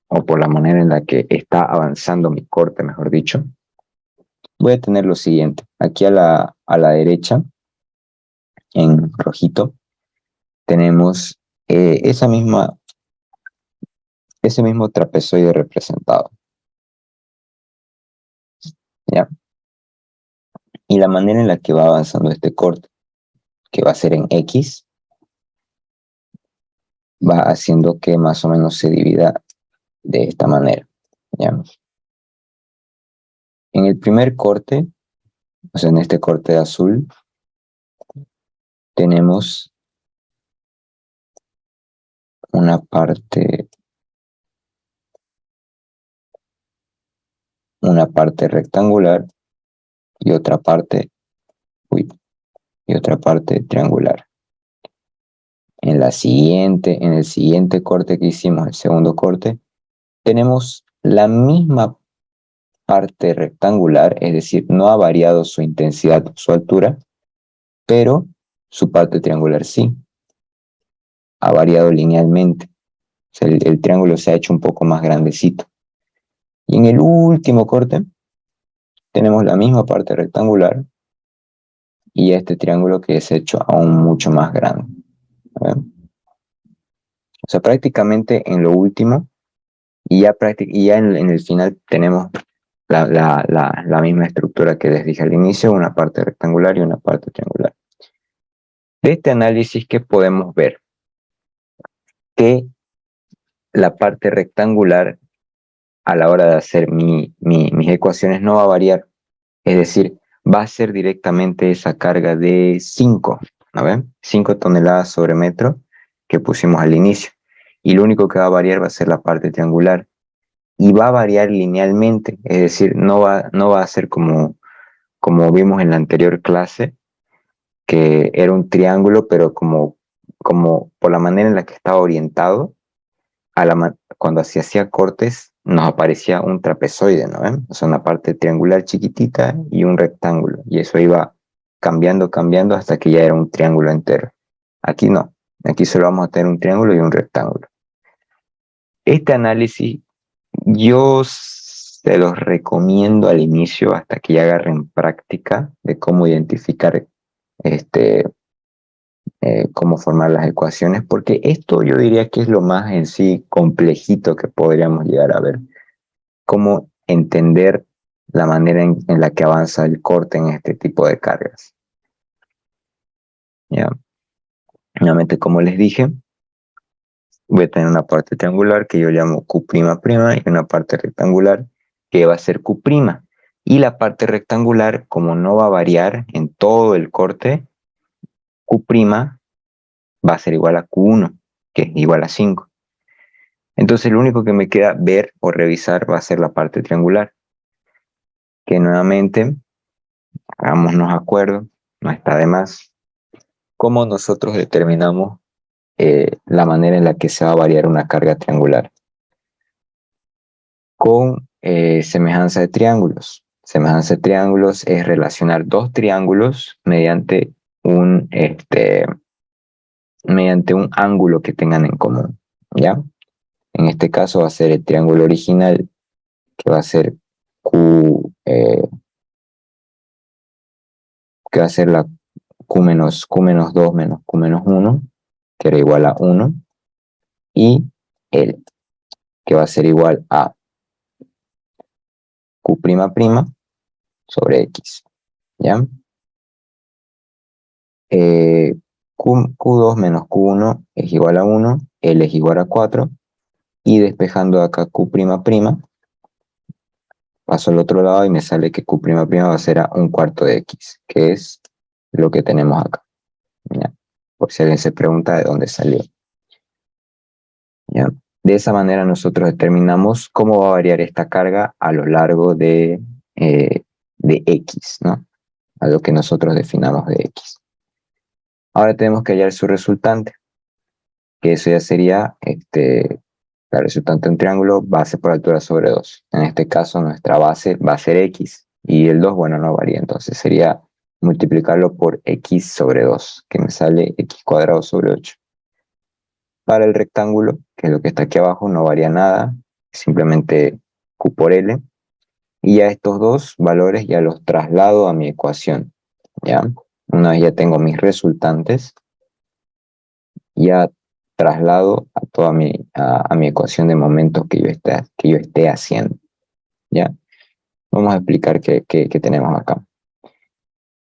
o por la manera en la que está avanzando mi corte, mejor dicho, voy a tener lo siguiente. Aquí a la derecha, en rojito, tenemos esa ese mismo trapezoide representado, ¿ya? Y la manera en la que va avanzando este corte, que va a ser en X, va haciendo que más o menos se divida de esta manera, ¿ya? En el primer corte, o sea, en este corte de azul, tenemos una parte rectangular y otra parte, y otra parte triangular. En el siguiente corte que hicimos, el segundo corte, tenemos la misma parte rectangular, es decir, no ha variado su intensidad o su altura, pero su parte triangular sí, ha variado linealmente. O sea, el triángulo se ha hecho un poco más grandecito. Y en el último corte tenemos la misma parte rectangular y este triángulo que es hecho aún mucho más grande. ¿Ven? O sea, prácticamente en lo último y ya en el final tenemos la misma estructura que les dije al inicio, una parte rectangular y una parte triangular. De este análisis, ¿qué podemos ver? Que la parte rectangular a la hora de hacer mis ecuaciones no va a variar, es decir, va a ser directamente esa carga de 5, ¿no ven? 5 toneladas sobre metro que pusimos al inicio. Y lo único que va a variar va a ser la parte triangular. Y va a variar linealmente, es decir, no va a ser como vimos en la anterior clase, que era un triángulo, pero como por la manera en la que estaba orientado, cuando se hacía cortes, nos aparecía un trapezoide, ¿no ven? O sea, una parte triangular chiquitita y un rectángulo. Y eso iba cambiando, cambiando hasta que ya era un triángulo entero. Aquí no. Aquí solo vamos a tener un triángulo y un rectángulo. Este análisis yo se los recomiendo al inicio hasta que ya agarren práctica de cómo identificar este, cómo formar las ecuaciones, porque esto yo diría que es lo más en sí complejito que podríamos llegar a ver. Cómo entender la manera en la que avanza el corte en este tipo de cargas. ¿Ya? Nuevamente, como les dije, voy a tener una parte triangular que yo llamo Q'' y una parte rectangular que va a ser Q'. Y la parte rectangular, como no va a variar en todo el corte, Q' va a ser igual a Q1, que es igual a 5. Entonces, lo único que me queda ver o revisar va a ser la parte triangular, que nuevamente, hagámonos acuerdo, no está de más, cómo nosotros determinamos la manera en la que se va a variar una carga triangular. Con semejanza de triángulos. Semejanza de triángulos es relacionar dos triángulos mediante un ángulo que tengan en común, ¿ya? En este caso va a ser el triángulo original, que va a ser que va a ser la Q- 2 menos Q-1, que era igual a 1, y L, que va a ser igual a Q'' sobre X, ¿ya? Q2 menos Q1 es igual a 1, L es igual a 4, y despejando acá Q'', paso al otro lado y me sale que Q'' va a ser a 1/4 de X, que es lo que tenemos acá, ¿ya? Por si alguien se pregunta de dónde salió, ¿ya? De esa manera nosotros determinamos cómo va a variar esta carga a lo largo de X, ¿no? A lo que nosotros definamos de X. Ahora tenemos que hallar su resultante, que eso ya sería la resultante de un triángulo, base por altura sobre 2. En este caso nuestra base va a ser X y el 2, bueno, no varía, entonces sería multiplicarlo por X sobre 2, que me sale X² sobre 8. Para el rectángulo, que es lo que está aquí abajo, no varía nada, simplemente Q por L. Y ya estos dos valores ya los traslado a mi ecuación, ¿ya? Una vez ya tengo mis resultantes, ya traslado a toda mi ecuación de momentos que yo esté haciendo, ¿ya? Vamos a explicar qué tenemos acá.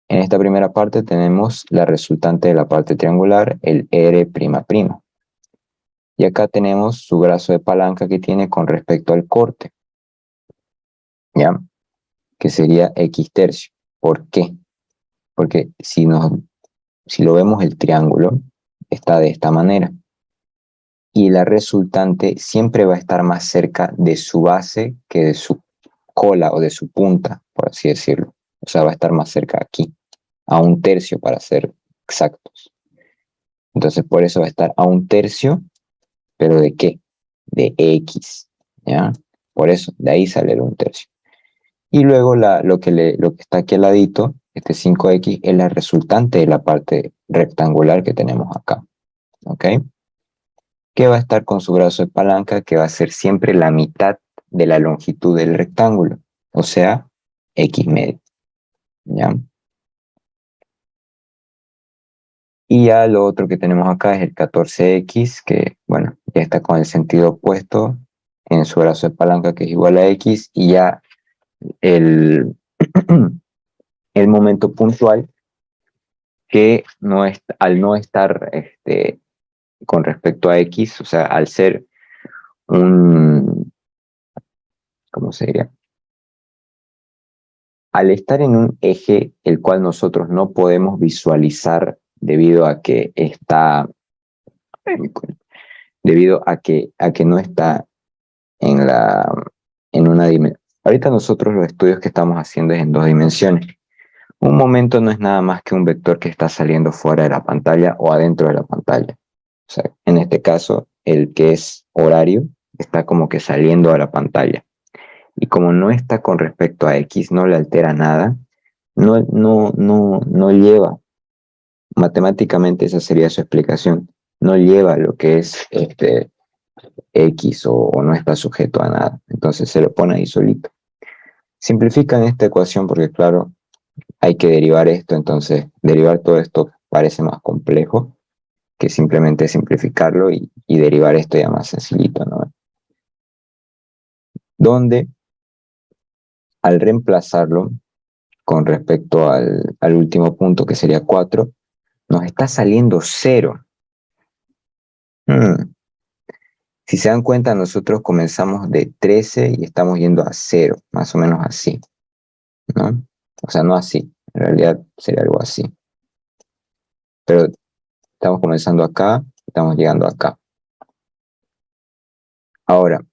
En esta primera parte tenemos la resultante de la parte triangular, el R''. Y acá tenemos su brazo de palanca que tiene con respecto al corte, ¿ya? Que sería X tercio. ¿Por qué? Porque si lo vemos el triángulo, está de esta manera. Y la resultante siempre va a estar más cerca de su base que de su cola o de su punta, por así decirlo. O sea, va a estar más cerca aquí, a un tercio para ser exactos. Entonces, por eso va a estar a un tercio, pero ¿de qué? De X, ¿ya? Por eso, de ahí sale el un tercio. Y luego lo que está aquí al ladito, este 5X, es la resultante de la parte rectangular que tenemos acá, ¿ok? Que va a estar con su brazo de palanca, que va a ser siempre la mitad de la longitud del rectángulo, o sea, X medio, ¿ya? Y ya lo otro que tenemos acá es el 14X, que, bueno, ya está con el sentido opuesto en su brazo de palanca, que es igual a X, y ya el, el momento puntual, que no es, al no estar con respecto a X, o sea, al ser un, ¿cómo se diría? Al estar en un eje el cual nosotros no podemos visualizar debido a que está, debido a que no está en en una dimensión. Ahorita nosotros los estudios que estamos haciendo es en dos dimensiones. Un momento no es nada más que un vector que está saliendo fuera de la pantalla o adentro de la pantalla. O sea, en este caso, el que es horario está como que saliendo a la pantalla. Y como no está con respecto a X, no le altera nada, no lleva, matemáticamente esa sería su explicación, no lleva lo que es X o no está sujeto a nada. Entonces se lo pone ahí solito. Simplifican esta ecuación porque, claro, hay que derivar esto, entonces derivar todo esto parece más complejo que simplemente simplificarlo y derivar esto ya más sencillito, ¿no? Donde al reemplazarlo con respecto al último punto, que sería 4, nos está saliendo 0. Si se dan cuenta, nosotros comenzamos de 13 y estamos yendo a 0, más o menos así, ¿no? O sea, no así, en realidad sería algo así. Pero estamos comenzando acá, estamos llegando acá. Ahora,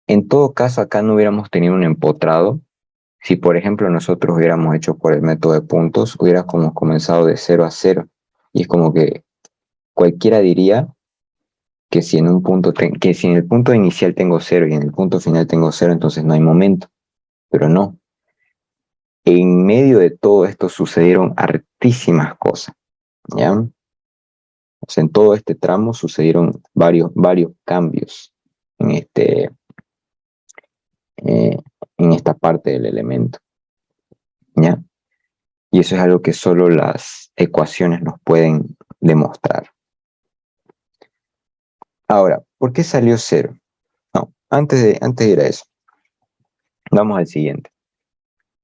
en todo caso, acá no hubiéramos tenido un empotrado. Si, por ejemplo, nosotros hubiéramos hecho por el método de puntos, hubiéramos comenzado de 0 a 0. Y es como que cualquiera diría que si en un punto que si en el punto inicial tengo 0 y en el punto final tengo 0, entonces no hay momento. Pero no. En medio de todo esto sucedieron hartísimas cosas, ¿ya? O sea, en todo este tramo sucedieron varios cambios en eh, en esta parte del elemento, ¿ya? Y eso es algo que solo las ecuaciones nos pueden demostrar. Ahora, ¿por qué salió 0? No, antes de ir a eso, vamos al siguiente.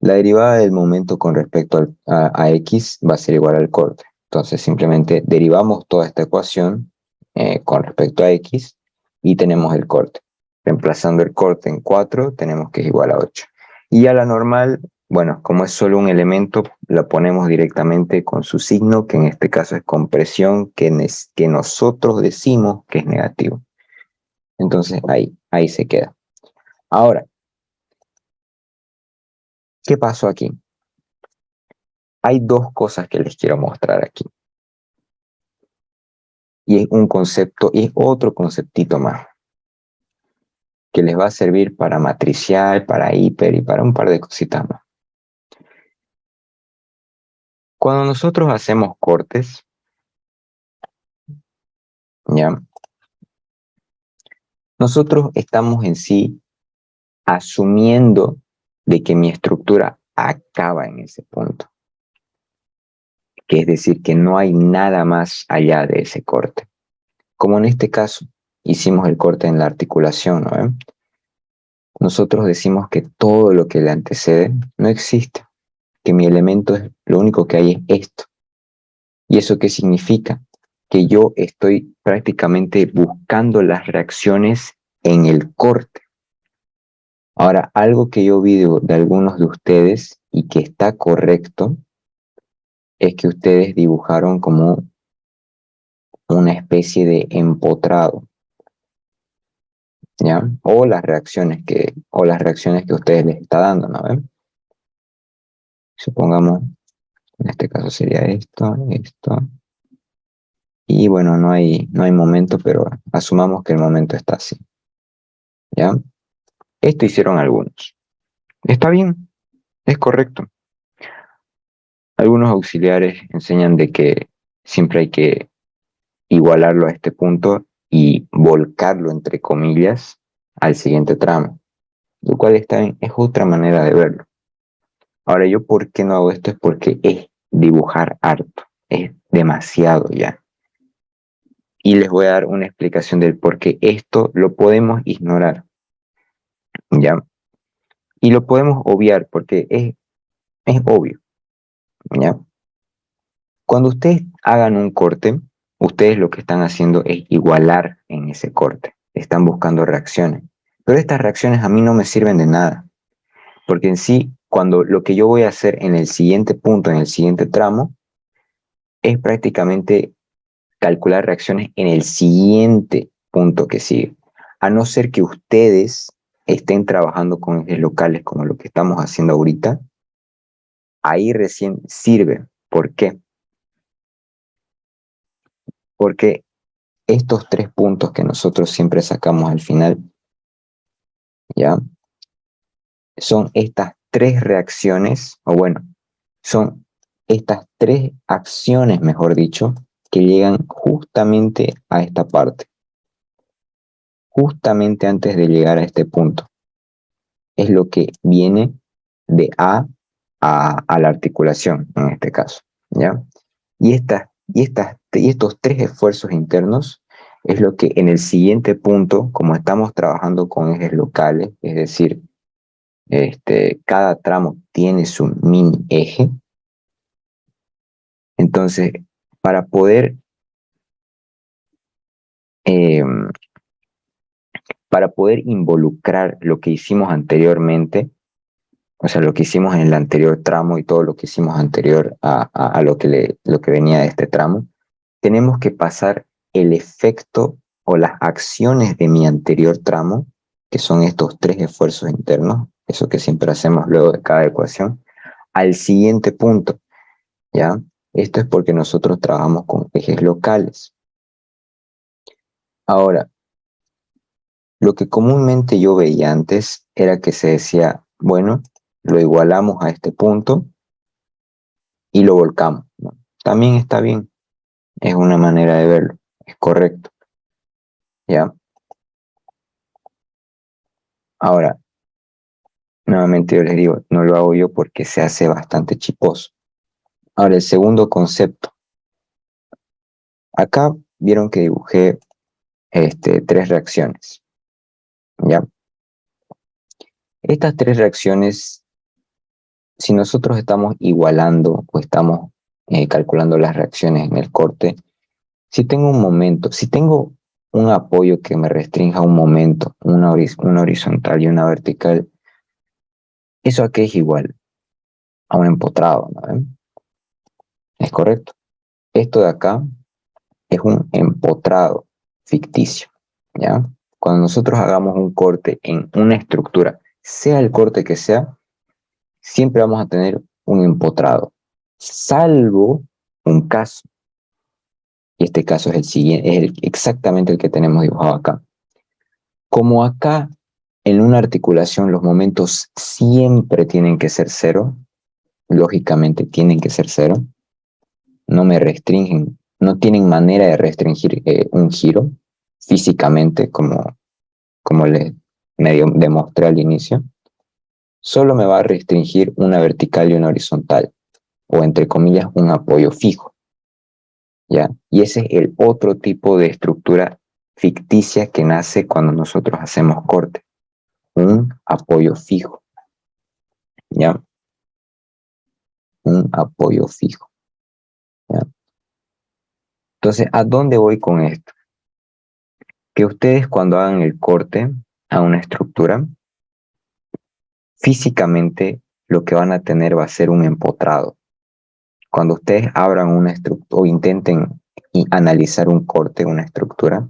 La derivada del momento con respecto a X va a ser igual al corte. Entonces simplemente derivamos toda esta ecuación con respecto a X y tenemos el corte. Reemplazando el corte en 4, tenemos que es igual a 8. Y a la normal, bueno, como es solo un elemento, la ponemos directamente con su signo, que en este caso es compresión, que nosotros decimos que es negativo. Entonces ahí se queda. Ahora, ¿qué pasó aquí? Hay dos cosas que les quiero mostrar aquí. Y es un concepto, y es otro conceptito más, que les va a servir para matricial, para hiper y para un par de cositas más. Cuando nosotros hacemos cortes, ¿ya? Nosotros estamos en sí asumiendo de que mi estructura acaba en ese punto. Que es decir, que no hay nada más allá de ese corte. Como en este caso, hicimos el corte en la articulación, ¿no? Nosotros decimos que todo lo que le antecede no existe, que mi elemento es lo único que hay es esto. ¿Y eso qué significa? que yo estoy prácticamente buscando las reacciones en el corte. Ahora, algo que yo vi de algunos de ustedes y que está correcto es que ustedes dibujaron como una especie de empotrado, ¿ya? O las reacciones que ustedes les está dando, ¿no? Supongamos, en este caso sería esto, esto. Y bueno, no hay momento, pero asumamos que el momento está así, ¿ya? Esto hicieron algunos. Está bien, es correcto. Algunos auxiliares enseñan de que siempre hay que igualarlo a este punto y volcarlo, entre comillas, al siguiente tramo, lo cual está bien, es otra manera de verlo. Ahora, yo por qué no hago esto es porque es dibujar harto, es demasiado ya. Y les voy a dar una explicación del por qué esto lo podemos ignorar, ¿ya? Y lo podemos obviar porque es obvio, ¿ya? Cuando ustedes hagan un corte, ustedes lo que están haciendo es igualar en ese corte. Están buscando reacciones. Pero estas reacciones a mí no me sirven de nada. Porque en sí, cuando lo que yo voy a hacer en el siguiente punto, en el siguiente tramo, es prácticamente calcular reacciones en el siguiente punto que sigue. A no ser que ustedes estén trabajando con ejes locales como lo que estamos haciendo ahorita, ahí recién sirve. ¿Por qué? Porque estos 3 puntos que nosotros siempre sacamos al final, ¿ya? Son estas 3 reacciones, o bueno, son estas 3 acciones, mejor dicho, que llegan justamente a esta parte, justamente antes de llegar a este punto. Es lo que viene de a la articulación, en este caso, ¿ya? Y estos 3 esfuerzos internos es lo que en el siguiente punto, como estamos trabajando con ejes locales, es decir, cada tramo tiene su mini eje, entonces para poder, eh, para poder involucrar lo que hicimos anteriormente, o sea, lo que hicimos en el anterior tramo y todo lo que hicimos anterior a lo que venía de este tramo, tenemos que pasar el efecto o las acciones de mi anterior tramo, que son estos 3 esfuerzos internos, eso que siempre hacemos luego de cada ecuación, al siguiente punto, ¿ya? Esto es porque nosotros trabajamos con ejes locales. Ahora, lo que comúnmente yo veía antes era que se decía, bueno, lo igualamos a este punto y lo volcamos, ¿no? También está bien, es una manera de verlo, es correcto, ¿ya? Ahora, nuevamente yo les digo, no lo hago yo porque se hace bastante chiposo. Ahora, el segundo concepto. Acá vieron que dibujé 3 reacciones, ¿ya? Estas 3 reacciones, si nosotros estamos igualando o estamos calculando las reacciones en el corte, si tengo un momento, si tengo un apoyo que me restrinja un momento, una horizontal y una vertical, eso aquí es igual a un empotrado, ¿no? Es correcto. Esto de acá es un empotrado ficticio, ¿ya? Cuando nosotros hagamos un corte en una estructura, sea el corte que sea, siempre vamos a tener un empotrado, salvo un caso. Y este caso es el siguiente, exactamente el que tenemos dibujado acá. Como acá en una articulación los momentos siempre tienen que ser cero, lógicamente tienen que ser cero, no me restringen, no tienen manera de restringir un giro físicamente como les medio demostré al inicio, solo me va a restringir una vertical y una horizontal, o entre comillas un apoyo fijo, ¿ya? Y ese es el otro tipo de estructura ficticia que nace cuando nosotros hacemos corte, un apoyo fijo, ¿ya? Un apoyo fijo, ¿ya? Entonces, ¿a dónde voy con esto? Que ustedes cuando hagan el corte a una estructura, físicamente lo que van a tener va a ser un empotrado. Cuando ustedes abran una estructura o intenten analizar un corte, una estructura,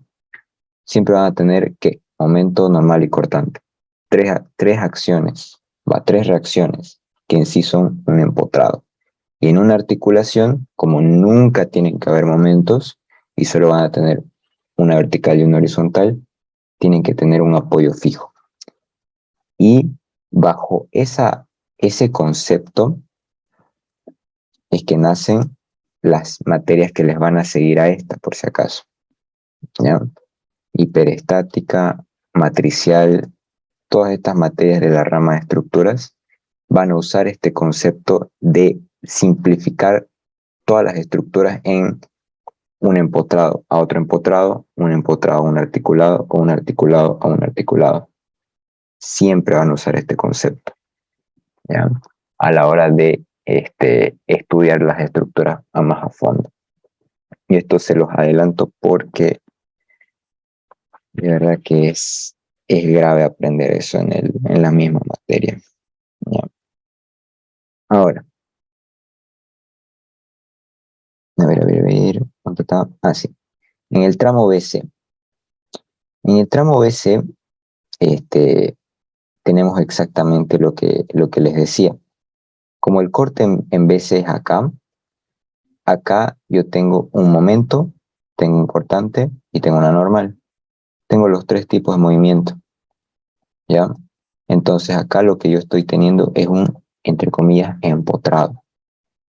siempre van a tener que momento normal y cortante. Tres acciones, tres reacciones que en sí son un empotrado. Y en una articulación, como nunca tienen que haber momentos y solo van a tener una vertical y una horizontal, tienen que tener un apoyo fijo. Y bajo ese concepto es que nacen las materias que les van a seguir a esta, por si acaso. ¿Ya? Hiperestática, matricial, todas estas materias de la rama de estructuras van a usar este concepto de simplificar todas las estructuras en un empotrado a otro empotrado, un empotrado a un articulado, o un articulado a un articulado. Siempre van a usar este concepto, ¿ya? A la hora de estudiar las estructuras a más a fondo. Y esto se los adelanto porque de verdad que es grave aprender eso en la misma materia, ¿ya? Ahora, ¿cuánto está? Ah, sí. En el tramo BC. En el tramo BC, tenemos exactamente lo que les decía. Como el corte en BC es acá yo tengo un momento, tengo un cortante y tengo una normal. Tengo los tres tipos de movimiento, ¿ya? Entonces acá lo que yo estoy teniendo es un, entre comillas, empotrado.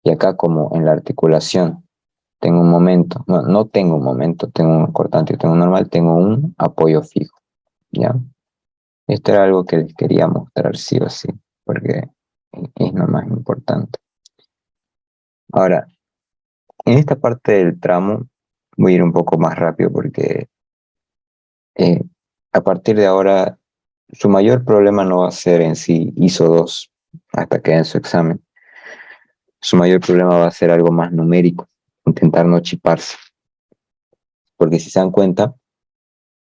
Y acá como en la articulación tengo un momento, no tengo un momento, tengo un cortante y tengo un normal, tengo un apoyo fijo, ¿ya? Esto era algo que les quería mostrar sí o sí, porque es lo más importante. Ahora, en esta parte del tramo voy a ir un poco más rápido porque eh, a partir de ahora su mayor problema no va a ser en sí ISO 2 hasta que den su examen. Su mayor problema va a ser algo más numérico, intentar no chiparse. Porque si se dan cuenta,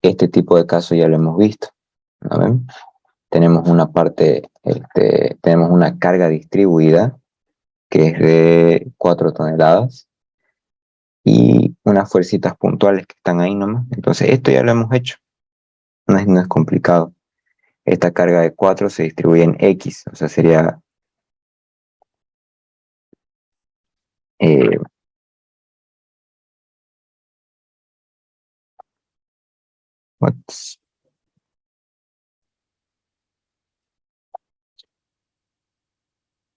este tipo de casos ya lo hemos visto, ¿no ven? Tenemos una parte, tenemos una carga distribuida que es de 4 toneladas y unas fuercitas puntuales que están ahí nomás. Entonces, esto ya lo hemos hecho, no es complicado. Esta carga de 4 se distribuye en X, o sea, sería eh,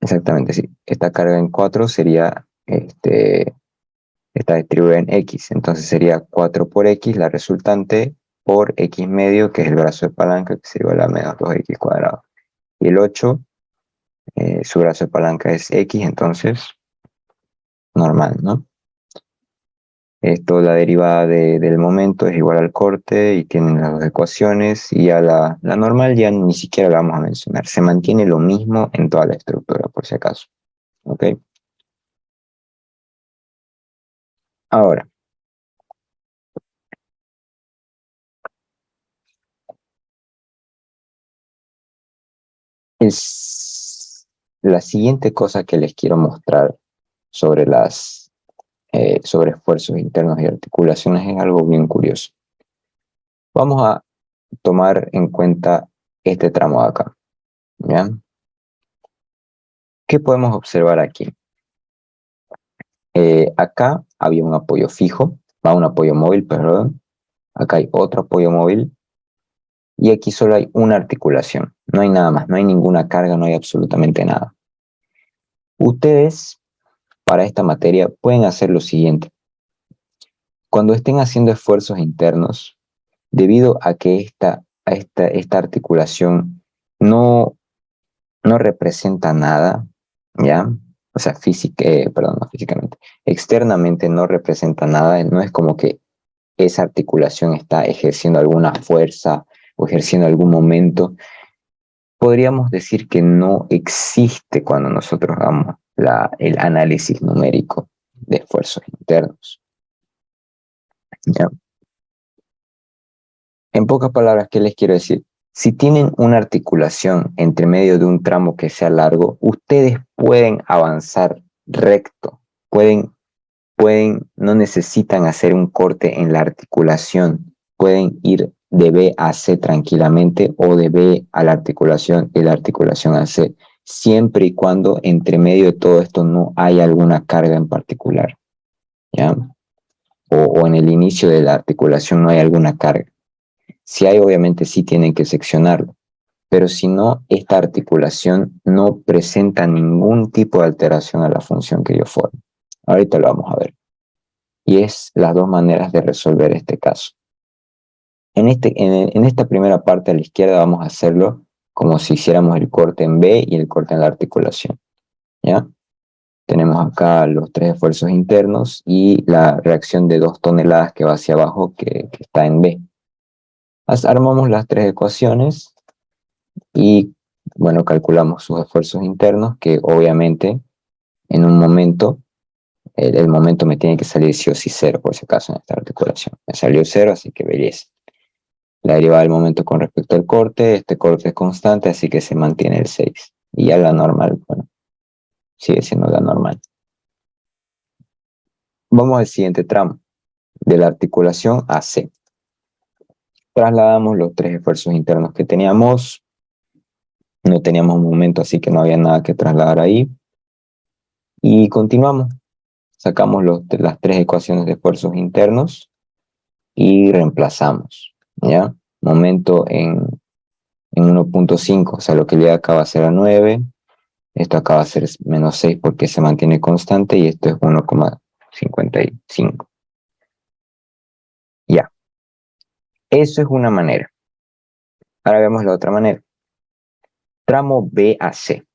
exactamente, sí. Esta carga en 4 sería, está distribuida en X, entonces sería 4 por X, la resultante, por X medio, que es el brazo de palanca, que sería igual a menos 2X cuadrado. Y el 8, su brazo de palanca es X, entonces normal, ¿no? Esto, la derivada del momento es igual al corte y tienen las dos ecuaciones y a la normal ya ni siquiera la vamos a mencionar. Se mantiene lo mismo en toda la estructura, por si acaso. ¿Ok? Ahora, es la siguiente cosa que les quiero mostrar sobre sobre esfuerzos internos y articulaciones es algo bien curioso. Vamos a tomar en cuenta este tramo de acá, ¿ya? ¿Qué podemos observar aquí? Acá había un apoyo fijo, un apoyo móvil, perdón. Acá hay otro apoyo móvil y aquí solo hay una articulación. No hay nada más, no hay ninguna carga, no hay absolutamente nada. Ustedes, para esta materia, pueden hacer lo siguiente. Cuando estén haciendo esfuerzos internos, debido a que esta articulación no representa nada, ¿ya? O sea, perdón, no físicamente, externamente no representa nada, no es como que esa articulación está ejerciendo alguna fuerza o ejerciendo algún momento. Podríamos decir que no existe cuando nosotros hagamos el análisis numérico de esfuerzos internos. ¿Ya? En pocas palabras, ¿qué les quiero decir? Si tienen una articulación entre medio de un tramo que sea largo, ustedes pueden avanzar recto, no necesitan hacer un corte en la articulación, pueden ir de B a C tranquilamente o de B a la articulación y la articulación a C, siempre y cuando entre medio de todo esto no haya alguna carga en particular, ¿ya? O en el inicio de la articulación no hay alguna carga. Si hay, obviamente sí tienen que seccionarlo, pero si no, esta articulación no presenta ningún tipo de alteración a la función que yo formo. Ahorita lo vamos a ver. Y es las dos maneras de resolver este caso. En esta primera parte a la izquierda vamos a hacerlo como si hiciéramos el corte en B y el corte en la articulación, ¿ya? Tenemos acá los tres esfuerzos internos y la reacción de 2 toneladas que va hacia abajo que está en B. Armamos las tres ecuaciones y, bueno, calculamos sus esfuerzos internos, que obviamente en un momento, el momento me tiene que salir sí o sí cero, por si acaso, en esta articulación. Me salió cero, así que belleza. La derivada del momento con respecto al corte, este corte es constante, así que se mantiene el 6. Y ya la normal, bueno, sigue siendo la normal. Vamos al siguiente tramo, de la articulación a C. Trasladamos los tres esfuerzos internos que teníamos. No teníamos momento, así que no había nada que trasladar ahí. Y continuamos. Sacamos las tres ecuaciones de esfuerzos internos y reemplazamos, ¿ya? Momento en 1.5, o sea, lo que llega acá va a ser a 9, esto acá va a ser menos 6 porque se mantiene constante y esto es 1,55. Ya, eso es una manera. Ahora vemos la otra manera. Tramo B a C.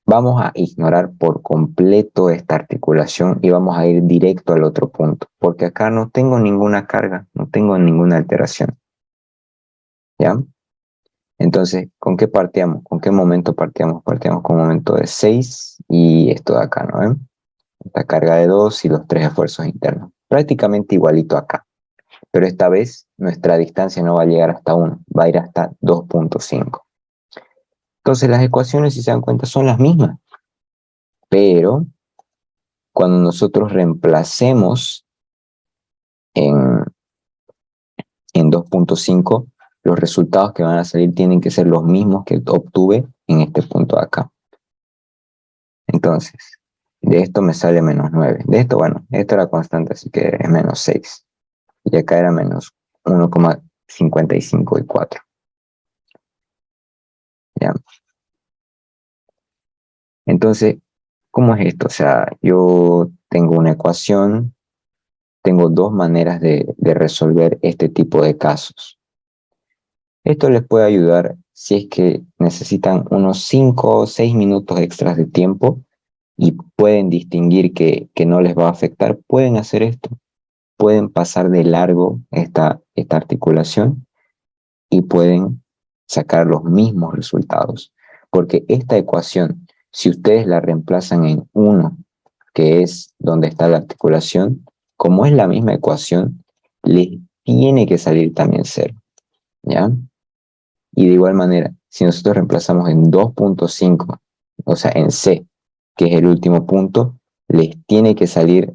Vamos a ignorar por completo esta articulación y vamos a ir directo al otro punto, porque acá no tengo ninguna carga, no tengo ninguna alteración. ¿Ya? Entonces, ¿con qué partíamos? ¿Con qué momento partíamos? Partíamos con un momento de 6 y esto de acá, ¿no ven? Esta carga de 2 y los tres esfuerzos internos. Prácticamente igualito acá. Pero esta vez nuestra distancia no va a llegar hasta 1, va a ir hasta 2.5. Entonces las ecuaciones, si se dan cuenta, son las mismas. Pero cuando nosotros reemplacemos en 2.5, los resultados que van a salir tienen que ser los mismos que obtuve en este punto de acá. Entonces, de esto me sale menos 9. De esto, bueno, esto era constante, así que es menos 6. Y acá era menos 1,55 y 4. ¿Ya? Entonces, ¿cómo es esto? O sea, yo tengo una ecuación, tengo dos maneras de resolver este tipo de casos. Esto les puede ayudar si es que necesitan unos 5 o 6 minutos extras de tiempo y pueden distinguir que no les va a afectar, pueden hacer esto. Pueden pasar de largo esta articulación y pueden sacar los mismos resultados. Porque esta ecuación, si ustedes la reemplazan en 1, que es donde está la articulación, como es la misma ecuación, les tiene que salir también 0, ¿ya? Y de igual manera, si nosotros reemplazamos en 2.5, o sea, en C, que es el último punto, les tiene que salir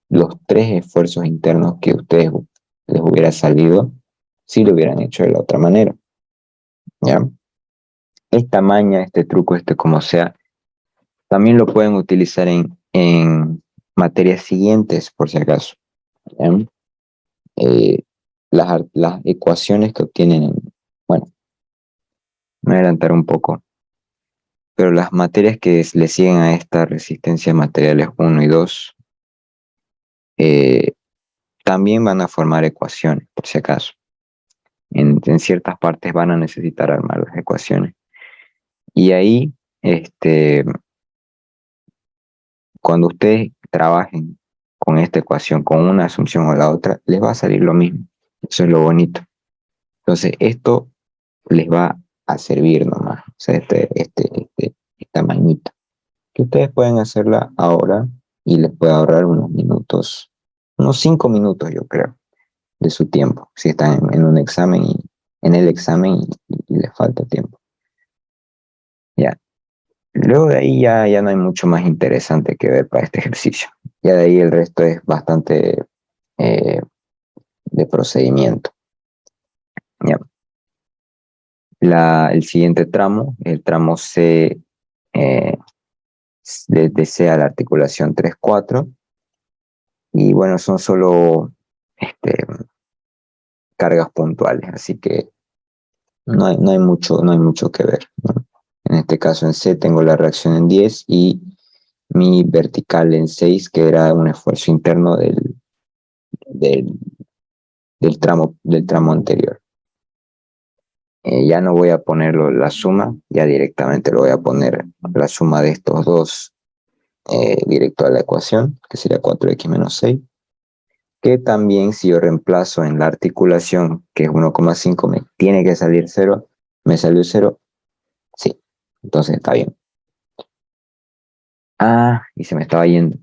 los tres esfuerzos internos que a ustedes les hubiera salido si lo hubieran hecho de la otra manera, ¿ya? Esta maña, este truco, este como sea, también lo pueden utilizar en materias siguientes, por si acaso, ¿ya? Eh, las ecuaciones que obtienen, bueno, me voy a adelantar un poco, pero las materias que le siguen a esta resistencia de materiales 1 y 2 eh, también van a formar ecuaciones, por si acaso. En ciertas partes van a necesitar armar las ecuaciones. Y ahí, cuando ustedes trabajen con esta ecuación, con una asunción o la otra, les va a salir lo mismo. Eso es lo bonito. Entonces, esto les va a servir nomás. O sea, esta mañita. Que ustedes pueden hacerla ahora y les puede ahorrar unos minutos unos 5 minutos, yo creo, de su tiempo, si están en un examen y en el examen y les falta tiempo. Ya. Luego de ahí ya no hay mucho más interesante que ver para este ejercicio. Ya de ahí el resto es bastante de procedimiento. Ya. El siguiente tramo, el tramo C, eh, desea la articulación 3-4 y bueno, son solo cargas puntuales, así que no hay mucho que ver, ¿no? En este caso en C tengo la reacción en 10 y mi vertical en 6, que era un esfuerzo interno del, del tramo anterior. Ya no voy a ponerlo la suma, ya directamente lo voy a poner la suma de estos dos directo a la ecuación, que sería 4x menos 6, que también si yo reemplazo en la articulación, que es 1,5, me tiene que salir 0, me salió 0, sí, entonces está bien. Ah, y se me estaba yendo.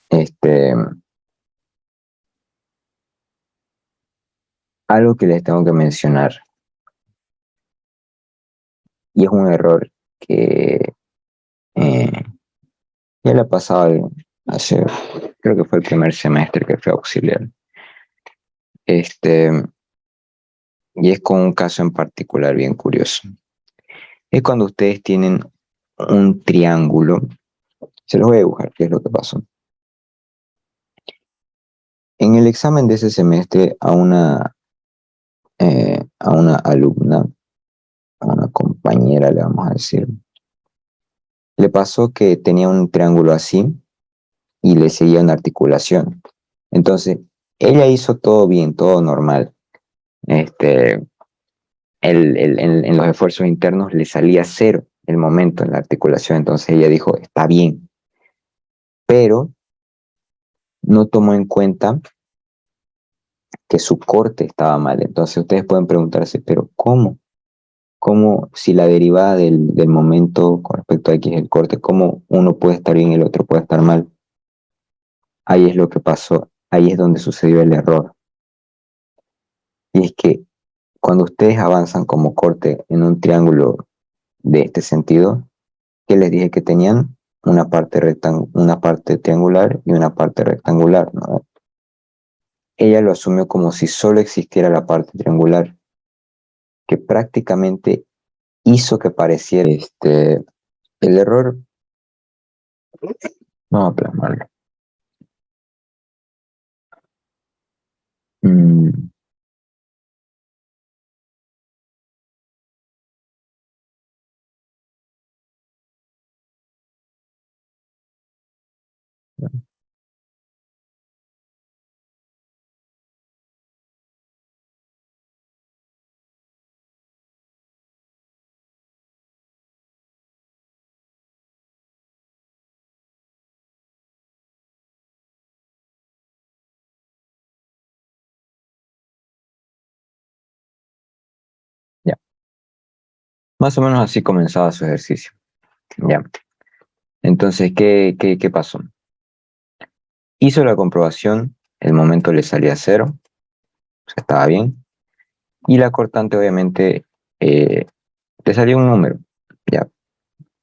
Este, algo que les tengo que mencionar, y es un error que eh, ya le ha pasado hace, creo que fue el primer semestre que fue auxiliar. Este, y es con un caso en particular bien curioso. Es cuando ustedes tienen un triángulo. Se los voy a dibujar, qué es lo que pasó. En el examen de ese semestre a una alumna, a una compañera, le vamos a decir, le pasó que tenía un triángulo así y le seguía una articulación. Entonces, ella hizo todo bien, todo normal. Este, en los esfuerzos internos le salía 0 el momento en la articulación. Entonces ella dijo, está bien, pero no tomó en cuenta que su corte estaba mal. Entonces ustedes pueden preguntarse, pero ¿cómo? ¿Cómo si la derivada del momento con respecto a X es el corte, cómo uno puede estar bien y el otro puede estar mal? Ahí es lo que pasó, ahí es donde sucedió el error. Y es que cuando ustedes avanzan como corte en un triángulo de este sentido, ¿qué les dije que tenían? Una parte triangular y una parte rectangular, ¿no? Ella lo asumió como si solo existiera la parte triangular, que prácticamente hizo que pareciera el error. Vamos a plasmarlo. Mm, ya. Más o menos así comenzaba su ejercicio. Ya. Entonces, ¿qué pasó? Hizo la comprobación, el momento le salía 0, o sea, estaba bien. Y la cortante, obviamente, le salía un número, ya,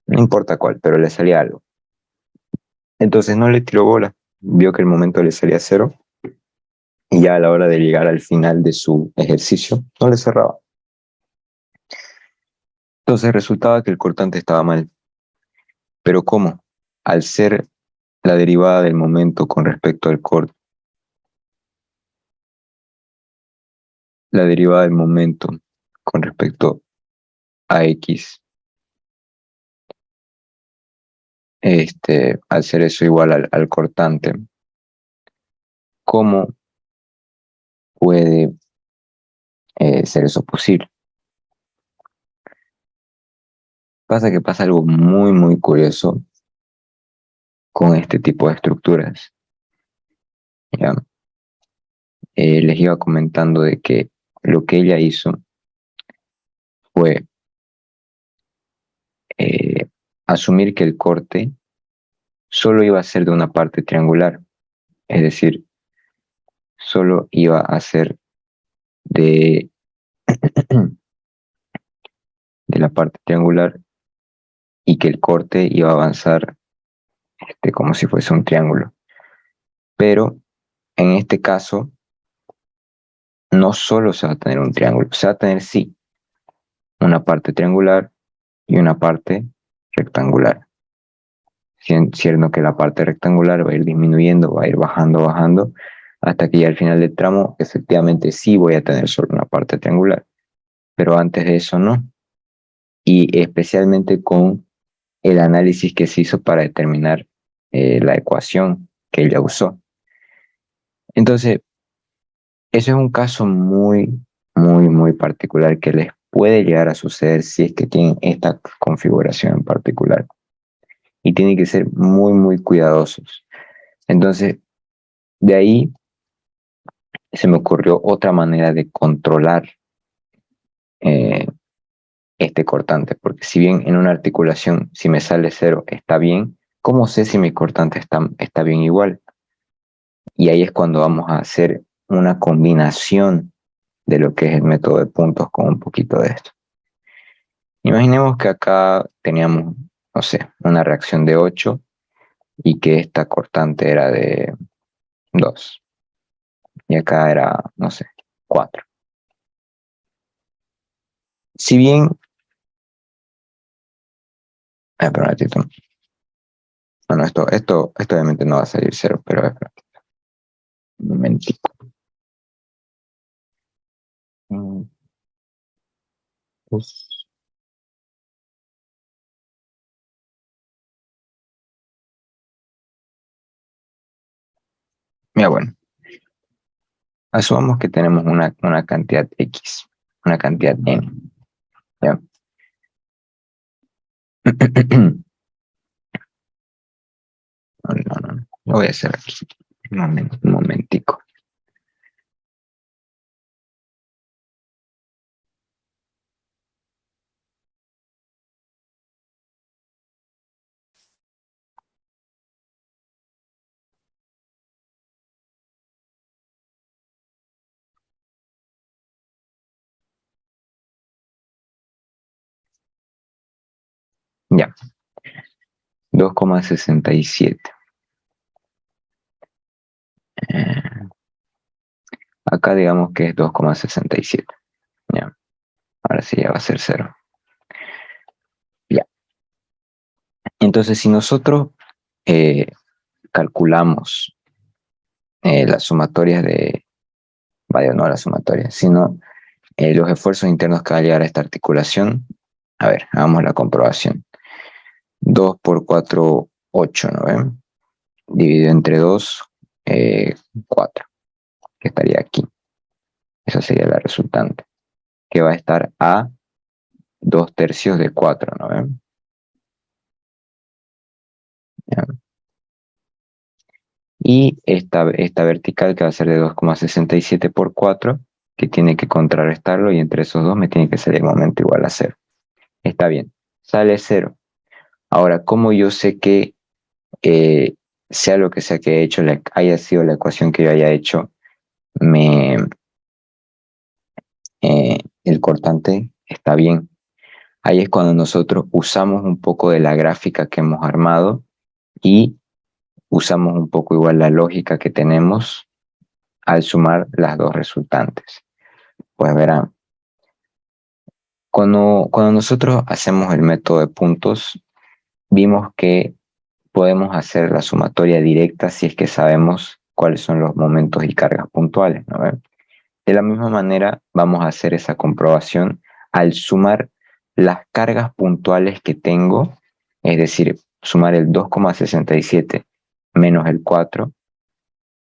no importa cuál, pero le salía algo. Entonces no le tiró bola, vio que el momento le salía 0 y ya a la hora de llegar al final de su ejercicio, no le cerraba. Entonces resultaba que el cortante estaba mal. Pero ¿cómo? Al ser la derivada del momento con respecto al corte, la derivada del momento con respecto a X, al ser eso igual al cortante, ¿cómo puede ser eso posible? Pasa que pasa algo muy, muy curioso con este tipo de estructuras. ¿Ya? Les iba comentando de que lo que ella hizo fue asumir que el corte solo iba a ser de una parte triangular. Es decir, solo iba a ser de, de la parte triangular y que el corte iba a avanzar como si fuese un triángulo. Pero en este caso, no solo se va a tener un triángulo, se va a tener sí una parte triangular y una parte rectangular. Siendo que la parte rectangular va a ir disminuyendo, va a ir bajando, bajando, hasta que ya al final del tramo efectivamente sí voy a tener solo una parte triangular, pero antes de eso no. Y especialmente con el análisis que se hizo para determinar la ecuación que ella usó. Entonces, ese es un caso muy, muy, muy particular que les puede llegar a suceder si es que tienen esta configuración en particular. Y tienen que ser muy, muy cuidadosos. Entonces, de ahí se me ocurrió otra manera de controlar eh, este cortante, porque si bien en una articulación, si me sale cero, está bien, ¿cómo sé si mi cortante está bien igual? Y ahí es cuando vamos a hacer una combinación de lo que es el método de puntos con un poquito de esto. Imaginemos que acá teníamos, no sé, una reacción de 8 y que esta cortante era de 2 y acá era, no sé, 4. Si bien, pero un ratito. Bueno, esto obviamente no va a salir cero, pero un momentico. Pues, mira, bueno, asumamos que tenemos una cantidad X, una cantidad N, ¿ya? No, no, no, lo voy a hacer aquí. Un momentico. Ya, 2,67. Eh, acá digamos que es 2,67. Ya, ahora sí ya va a ser cero. Ya, entonces si nosotros eh, calculamos las sumatorias vaya, no las sumatorias, sino los esfuerzos internos que va a llegar a esta articulación, a ver, hagamos la comprobación. 2 por 4, 8, ¿no ven? Dividido entre 2, 4, que estaría aquí. Esa sería la resultante, que va a estar a 2 tercios de 4, ¿no ven? ¿Ya? Y esta vertical que va a ser de 2,67 por 4, que tiene que contrarrestarlo y entre esos dos me tiene que salir el momento igual a 0. Está bien, sale 0. Ahora, ¿cómo yo sé que eh, sea lo que sea que he hecho, haya sido la ecuación que yo haya hecho, me, el cortante está bien? Ahí es cuando nosotros usamos un poco de la gráfica que hemos armado y usamos un poco igual la lógica que tenemos al sumar las dos resultantes. Pues verán, cuando nosotros hacemos el método de puntos, vimos que podemos hacer la sumatoria directa si es que sabemos cuáles son los momentos y cargas puntuales, ¿no? De la misma manera, vamos a hacer esa comprobación al sumar las cargas puntuales que tengo, es decir, sumar el 2,67 menos el 4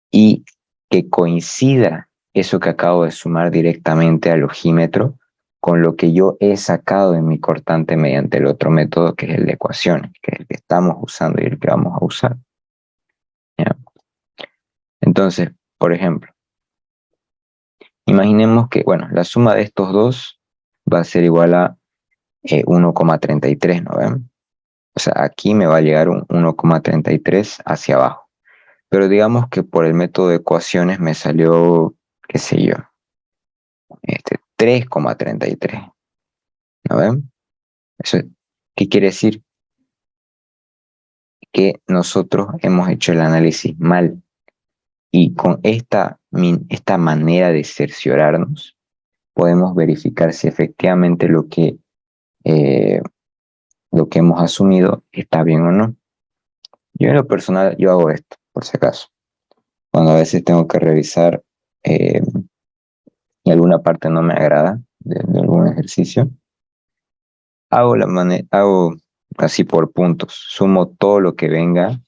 y que coincida eso que acabo de sumar directamente al ojímetro con lo que yo he sacado de mi cortante mediante el otro método que es el de ecuaciones, que es el que estamos usando y el que vamos a usar. ¿Ya? Entonces, por ejemplo, imaginemos que, bueno, la suma de estos dos va a ser igual a 1,33, ¿no ven? O sea, aquí me va a llegar un 1,33 hacia abajo. Pero digamos que por el método de ecuaciones me salió, qué sé yo, 3,33. ¿No ven? Eso, ¿qué quiere decir? Que nosotros hemos hecho el análisis mal y con esta manera de cerciorarnos podemos verificar si efectivamente eh, lo que hemos asumido está bien o no. Yo en lo personal, yo hago esto, por si acaso. Cuando a veces tengo que revisar eh, y alguna parte no me agrada de algún ejercicio, hago así por puntos. Sumo todo lo que venga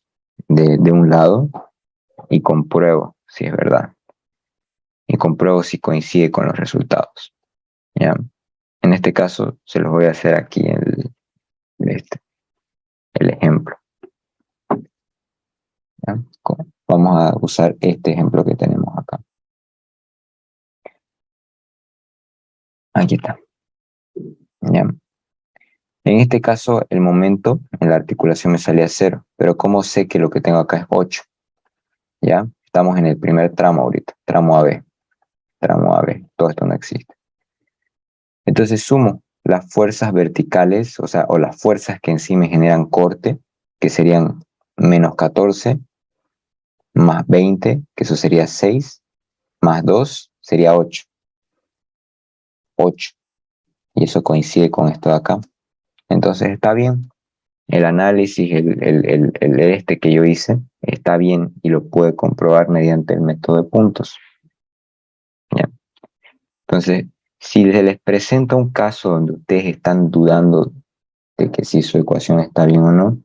de un lado y compruebo si es verdad. Y compruebo si coincide con los resultados. ¿Ya? En este caso, se los voy a hacer aquí este, el ejemplo. ¿Ya? Vamos a usar este ejemplo que tenemos acá. Aquí está. ¿Ya? En este caso, el momento en la articulación me salía 0, pero ¿cómo sé que lo que tengo acá es 8? ¿Ya? Estamos en el primer tramo ahorita, tramo AB, todo esto no existe. Entonces sumo las fuerzas verticales, o sea, o las fuerzas que en sí me generan corte, que serían menos 14, más 20, que eso sería 6, más 2 sería 8. 8. Y eso coincide con esto de acá. Entonces está bien. El análisis, el que yo hice, está bien y lo puede comprobar mediante el método de puntos. ¿Ya? Entonces, si se les presenta un caso donde ustedes están dudando de que si su ecuación está bien o no,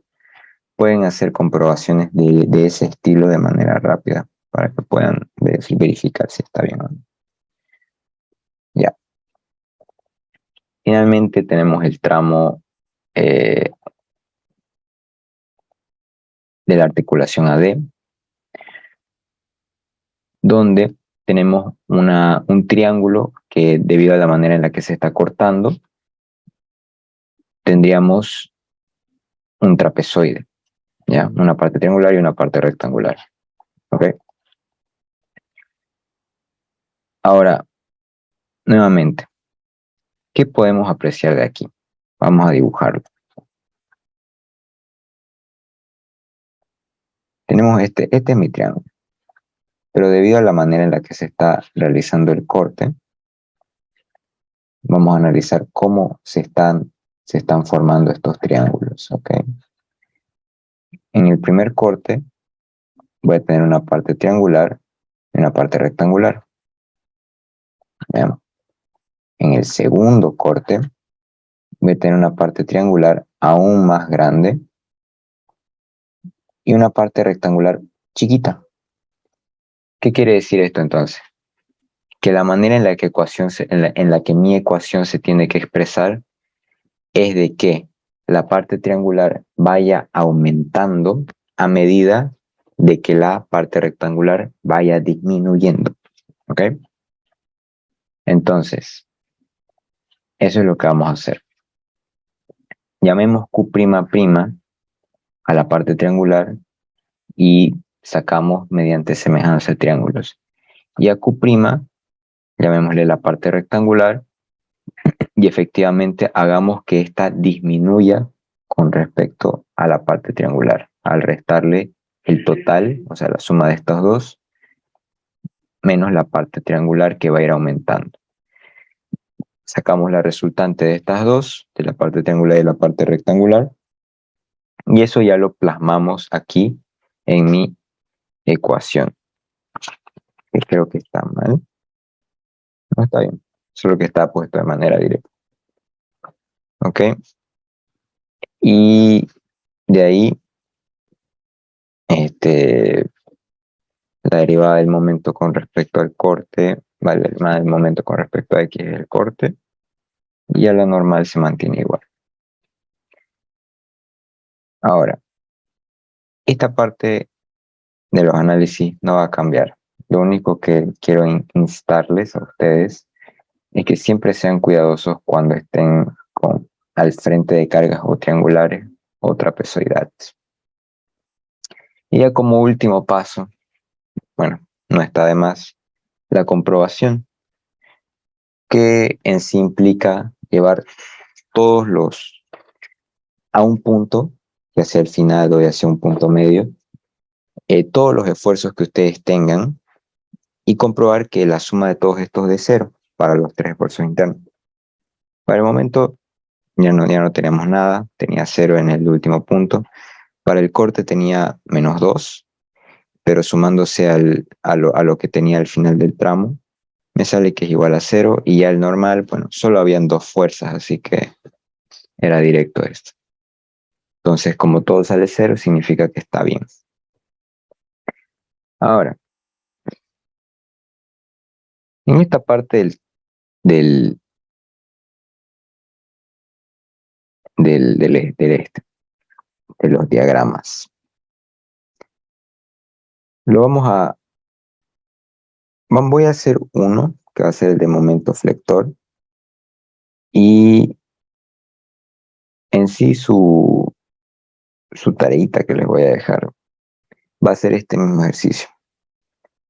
pueden hacer comprobaciones de ese estilo de manera rápida para que puedan verificar si está bien o no. Ya. Finalmente tenemos el tramo de la articulación AD, donde tenemos un triángulo que debido a la manera en la que se está cortando, tendríamos un trapezoide, ¿ya? Una parte triangular y una parte rectangular. ¿Ok? Ahora, nuevamente, ¿qué podemos apreciar de aquí? Vamos a dibujarlo. Tenemos este es mi triángulo, pero debido a la manera en la que se está realizando el corte, vamos a analizar cómo se están formando estos triángulos, ¿ok? En el primer corte voy a tener una parte triangular y una parte rectangular. Veamos. En el segundo corte voy a tener una parte triangular aún más grande y una parte rectangular chiquita. ¿Qué quiere decir esto entonces? Que la manera en la que, en la que mi ecuación se tiene que expresar es de que la parte triangular vaya aumentando a medida de que la parte rectangular vaya disminuyendo. ¿Ok? Entonces, eso es lo que vamos a hacer. Llamemos Q' a la parte triangular y sacamos mediante semejanza triángulos. Y a Q', llamémosle la parte rectangular y efectivamente hagamos que ésta disminuya con respecto a la parte triangular, al restarle el total, o sea, la suma de estos dos, menos la parte triangular que va a ir aumentando. Sacamos la resultante de estas dos, de la parte triangular y de la parte rectangular, y eso ya lo plasmamos aquí en mi ecuación, que creo que está mal. No está bien, solo que está puesto de manera directa. ¿Ok? Y de ahí, la derivada del momento con respecto al corte, vale, la derivada del momento con respecto a X es el corte, y a la normal se mantiene igual. Ahora, esta parte de los análisis no va a cambiar. Lo único que quiero instarles a ustedes es que siempre sean cuidadosos cuando estén al frente de cargas o triangulares o trapezoidales. Y ya como último paso, bueno, no está de más, la comprobación, que en sí implica llevar todos los a un punto, ya sea el final o ya sea un punto medio, todos los esfuerzos que ustedes tengan y comprobar que la suma de todos estos de cero para los tres esfuerzos internos. Para el momento ya no tenemos nada, tenía cero en el último punto. Para el corte tenía -2, pero sumándose a lo que tenía al final del tramo, me sale que es igual a cero y ya el normal, bueno, solo habían dos fuerzas, así que era directo esto. Entonces, como todo sale cero, significa que está bien. Ahora, en esta parte del, de los diagramas, lo voy a hacer uno, que va a ser el de momento flector, y en sí su tareita que les voy a dejar va a ser este mismo ejercicio.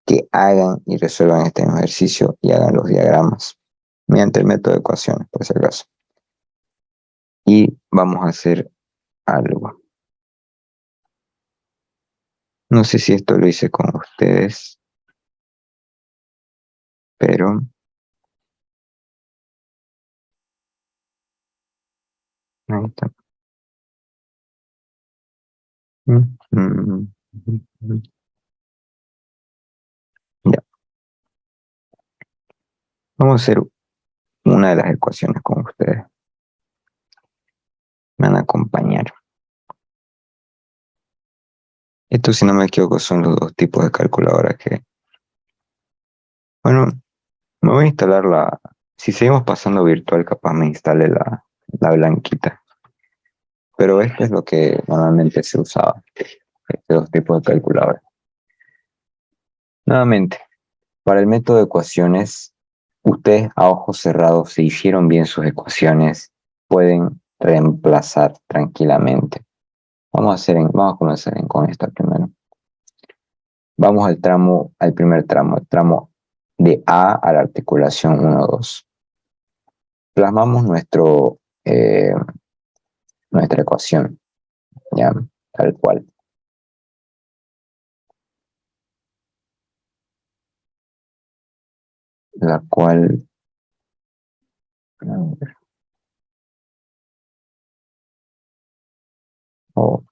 Que hagan y resuelvan este mismo ejercicio y hagan los diagramas mediante el método de ecuaciones, por si acaso. Y vamos a hacer algo. No sé si esto lo hice con ustedes, pero ahí está. Ya. Vamos a hacer una de las ecuaciones con ustedes. Me van a acompañar. Estos, si no me equivoco, son los dos tipos de calculadora que... Bueno, me voy a instalar la... Si seguimos pasando virtual, capaz me instale la blanquita. Pero este es lo que normalmente se usaba. Estos dos tipos de calculadora. Nuevamente, para el método de ecuaciones, ustedes a ojos cerrados, si hicieron bien sus ecuaciones, pueden reemplazar tranquilamente. Vamos a comenzar con esta primero. Vamos al primer tramo, el tramo de A la articulación 1, 2. Plasmamos nuestra ecuación, ya, tal cual. La cual, oh,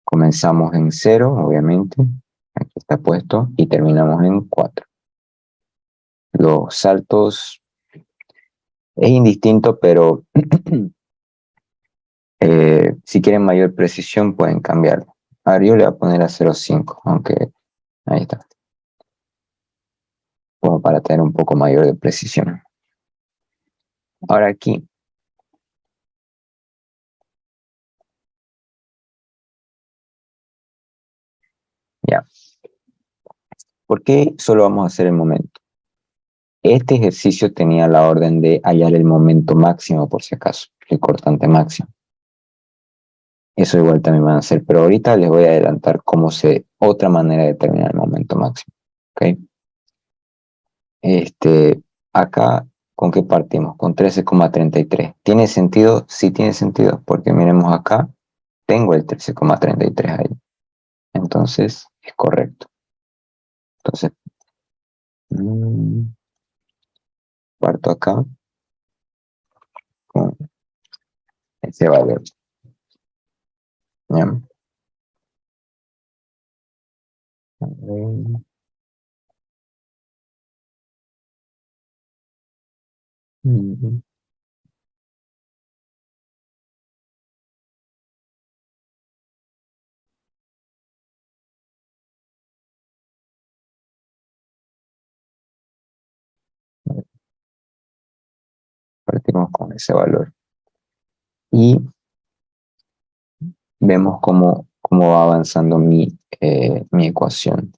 comenzamos en 0, obviamente, aquí está puesto, y terminamos en 4. Los saltos es indistinto, pero si quieren mayor precisión pueden cambiarlo. A ver, yo le voy a poner a 0,5, aunque ahí está, como para tener un poco mayor de precisión. Ahora aquí, ya. ¿Por qué solo vamos a hacer el momento? Este ejercicio tenía la orden de hallar el momento máximo, por si acaso, el cortante máximo. Eso igual también van a hacer, pero ahorita les voy a adelantar otra manera de determinar el momento máximo. ¿Ok? Acá, ¿con qué partimos? Con 13,33. ¿Tiene sentido? Sí tiene sentido, porque miremos acá, tengo el 13,33 ahí. Entonces, es correcto. Entonces, parto acá con ese valor. ¿Ya? Partimos con ese valor. Y vemos cómo va avanzando mi ecuación.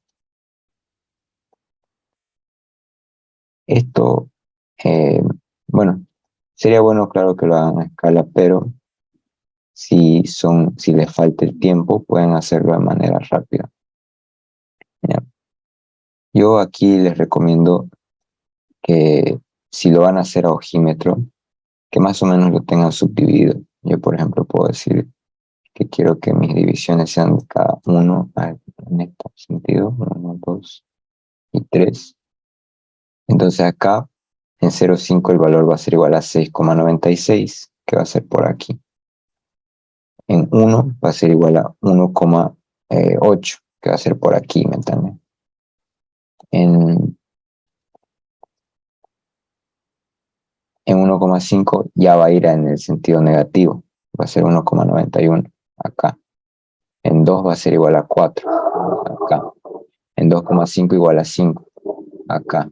Esto, bueno, sería bueno, claro, que lo hagan a escala, pero si les falta el tiempo, pueden hacerlo de manera rápida. ¿Ya? Yo aquí les recomiendo que si lo van a hacer a ojímetro, que más o menos lo tengan subdividido. Yo, por ejemplo, puedo decir que quiero que mis divisiones sean cada uno en este sentido, 1, 2 y 3. Entonces acá en 0,5 el valor va a ser igual a 6,96, que va a ser por aquí. En 1 va a ser igual a 1,8, que va a ser por aquí, ¿me entienden? En, en 1,5 ya va a ir en el sentido negativo, va a ser 1,91 acá. En 2 va a ser igual a 4 acá. En 2,5 igual a 5 acá.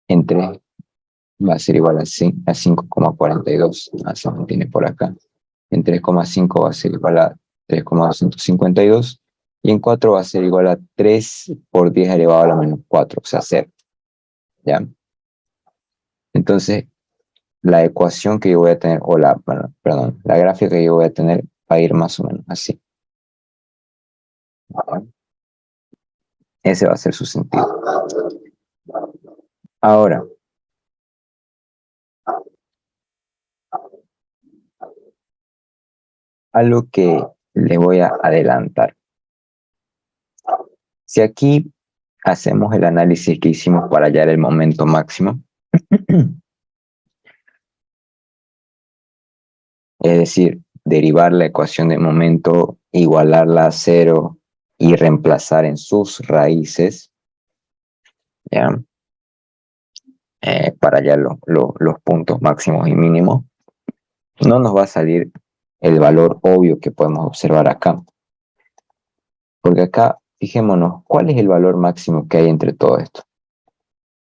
En 3 va a ser igual a 5,42, se mantiene por acá. En 3,5 va a ser igual a 3,252 y en 4 va a ser igual a 3 por 10 elevado a la menos 4, o sea, 0. ¿Ya? Entonces, la ecuación que yo voy a tener, perdón, la gráfica que yo voy a tener va a ir más o menos así. ¿Ya? Ese va a ser su sentido. Ahora, algo que les voy a adelantar. Si aquí hacemos el análisis que hicimos para hallar el momento máximo, es decir, derivar la ecuación de momento, igualarla a cero y reemplazar en sus raíces, ¿ya? Para hallar los puntos máximos y mínimos, no nos va a salir el valor obvio que podemos observar acá. Porque acá, fijémonos, ¿cuál es el valor máximo que hay entre todo esto?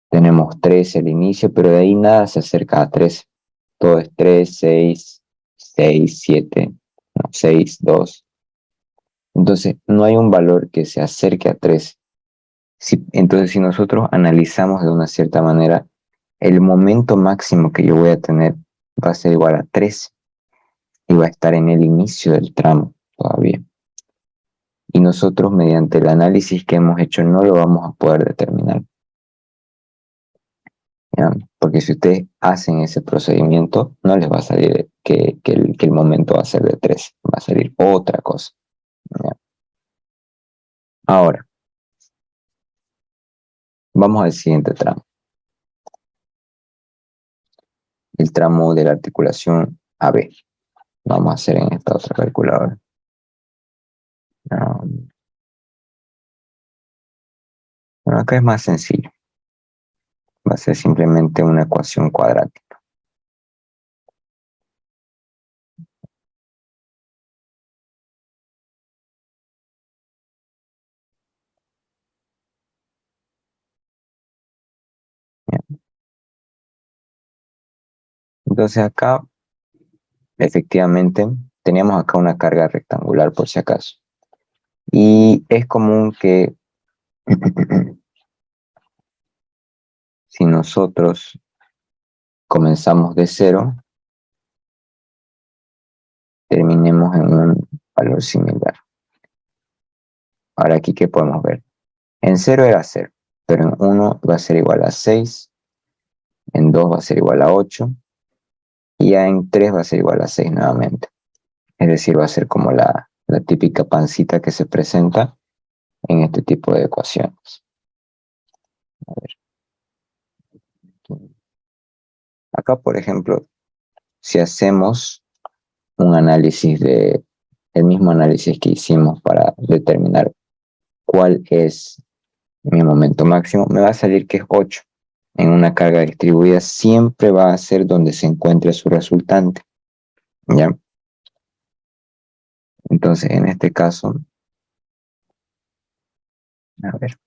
Tenemos 13 al inicio, pero de ahí nada se acerca a 13. Todo es 3, 6, 6, 7, 6, 2. Entonces, no hay un valor que se acerque a 13. Entonces, si nosotros analizamos de una cierta manera, el momento máximo que yo voy a tener va a ser igual a 13 y va a estar en el inicio del tramo todavía. Y nosotros, mediante el análisis que hemos hecho, no lo vamos a poder determinar. ¿Ya? Porque si ustedes hacen ese procedimiento, no les va a salir que el momento va a ser de 13, va a salir otra cosa. ¿Ya? Ahora, vamos al siguiente tramo. El tramo de la articulación AB. Vamos a hacer en esta otra calculadora. Bueno, acá es más sencillo. Va a ser simplemente una ecuación cuadrática. ¿Ya? Entonces acá, efectivamente, teníamos acá una carga rectangular por si acaso. Y es común que si nosotros comenzamos de cero, terminemos en un valor similar. Ahora aquí, ¿qué podemos ver? En 0 era 0, pero en 1 va a ser igual a 6, en 2 va a ser igual a 8, y ya en 3 va a ser igual a 6 nuevamente. Es decir, va a ser como la típica pancita que se presenta en este tipo de ecuaciones. A ver. Acá, por ejemplo, si hacemos un análisis el mismo análisis que hicimos para determinar cuál es mi momento máximo, me va a salir que es 8. En una carga distribuida siempre va a ser donde se encuentre su resultante. ¿Ya? Entonces, en este caso, a ver,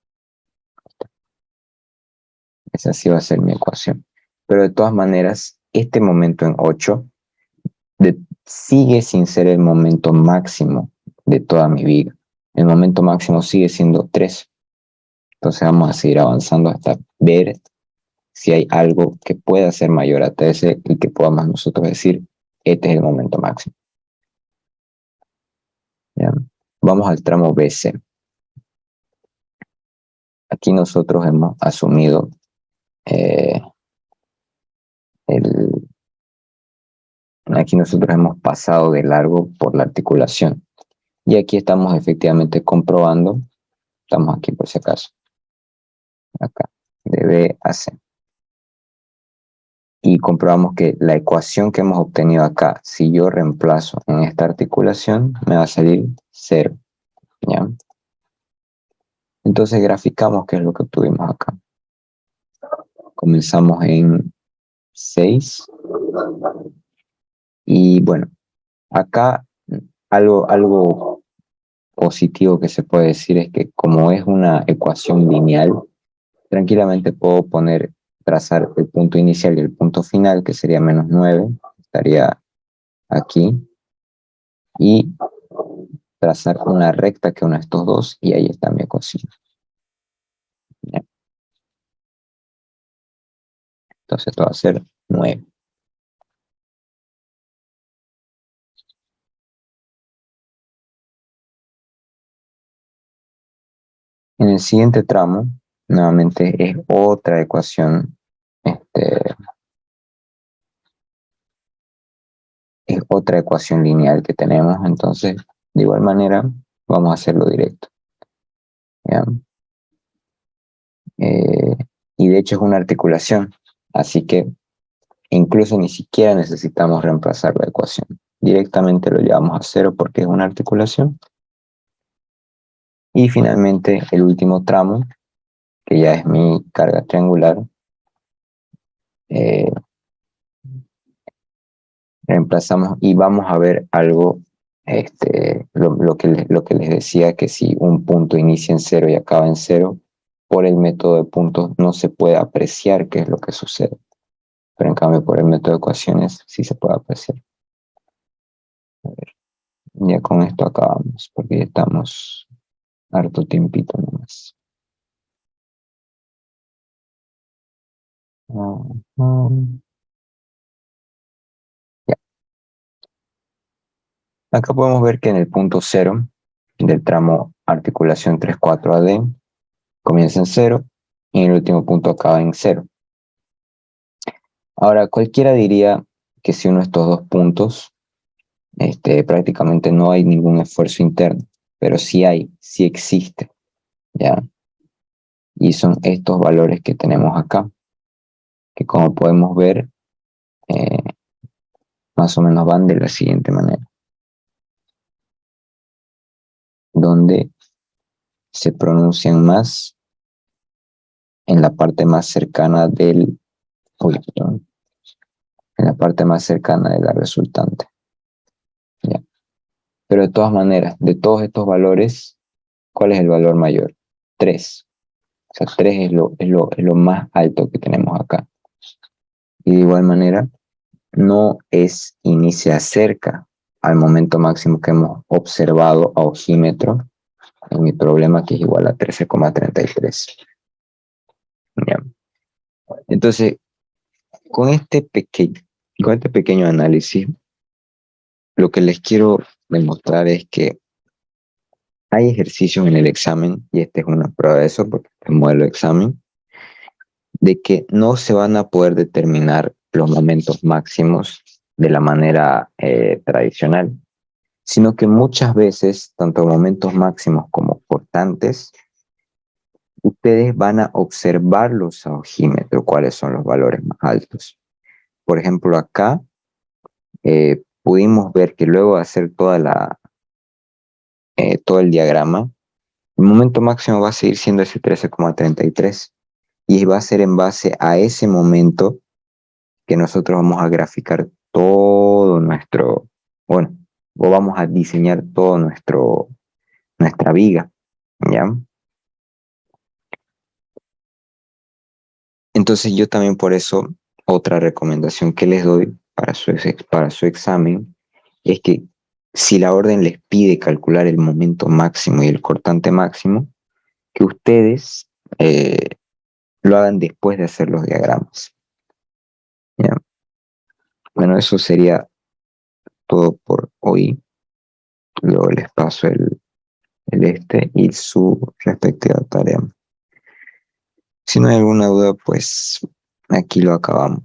esa sí va a ser mi ecuación. Pero de todas maneras, este momento en 8 sigue sin ser el momento máximo de toda mi vida. El momento máximo sigue siendo 3. Entonces vamos a seguir avanzando hasta ver si hay algo que pueda ser mayor a 13 y que podamos nosotros decir, este es el momento máximo. ¿Ya? Vamos al tramo BC. Aquí nosotros hemos asumido aquí nosotros hemos pasado de largo por la articulación. Y aquí estamos efectivamente comprobando, estamos aquí por si acaso, acá, de B a C. Y comprobamos que la ecuación que hemos obtenido acá, si yo reemplazo en esta articulación, me va a salir 0. ¿Ya? Entonces graficamos qué es lo que obtuvimos acá. Comenzamos en 6. Y bueno, acá algo positivo que se puede decir es que como es una ecuación lineal, tranquilamente puedo trazar el punto inicial y el punto final, que sería -9, estaría aquí, y trazar una recta que una estos dos, y ahí está mi ecuación. ¿Ya? Entonces esto va a ser 9. En el siguiente tramo, nuevamente es otra ecuación, es otra ecuación lineal que tenemos, entonces de igual manera vamos a hacerlo directo. ¿Ya? Y de hecho es una articulación, así que incluso ni siquiera necesitamos reemplazar la ecuación. Directamente lo llevamos a 0 porque es una articulación. Y finalmente el último tramo, que ya es mi carga triangular, reemplazamos y vamos a ver algo, lo que les decía, que si un punto inicia en 0 y acaba en 0, por el método de puntos no se puede apreciar qué es lo que sucede. Pero en cambio por el método de ecuaciones sí se puede apreciar. A ver, ya con esto acabamos, porque ya estamos harto tiempito nomás. Ya. Acá podemos ver que en el punto 0 del tramo articulación 3,4-AD comienza en 0 y en el último punto acaba en 0. Ahora, cualquiera diría que si uno de estos dos puntos, prácticamente no hay ningún esfuerzo interno, pero sí existe, ¿ya? Y son estos valores que tenemos acá, que como podemos ver, eh, más o menos van de la siguiente manera, donde se pronuncian más en la parte más cercana en la parte más cercana de la resultante. ¿Ya? Pero de todas maneras, de todos estos valores, ¿cuál es el valor mayor? 3. O sea, 3 es lo más alto que tenemos acá. Y de igual manera, no inicia cerca al momento máximo que hemos observado a ojímetro en mi problema, que es igual a 13,33. ¿Ya? Entonces, con con este pequeño análisis, lo que les quiero demostrar es que hay ejercicios en el examen, y esta es una prueba de eso, porque es un modelo de examen, de que no se van a poder determinar los momentos máximos de la manera tradicional, sino que muchas veces, tanto momentos máximos como cortantes, ustedes van a observarlos a ojímetro, cuáles son los valores más altos. Por ejemplo, acá pudimos ver que luego de hacer todo el diagrama, el momento máximo va a seguir siendo ese 13,33 y va a ser en base a ese momento que nosotros vamos a graficar todo bueno, o vamos a diseñar todo nuestra viga, ¿ya? Entonces yo también por eso, otra recomendación que les doy para su examen es que si la orden les pide calcular el momento máximo y el cortante máximo, que ustedes eh, lo hagan después de hacer los diagramas. ¿Ya? Bueno, eso sería todo por hoy. Luego les paso el y su respectiva tarea. Si no hay alguna duda, pues aquí lo acabamos.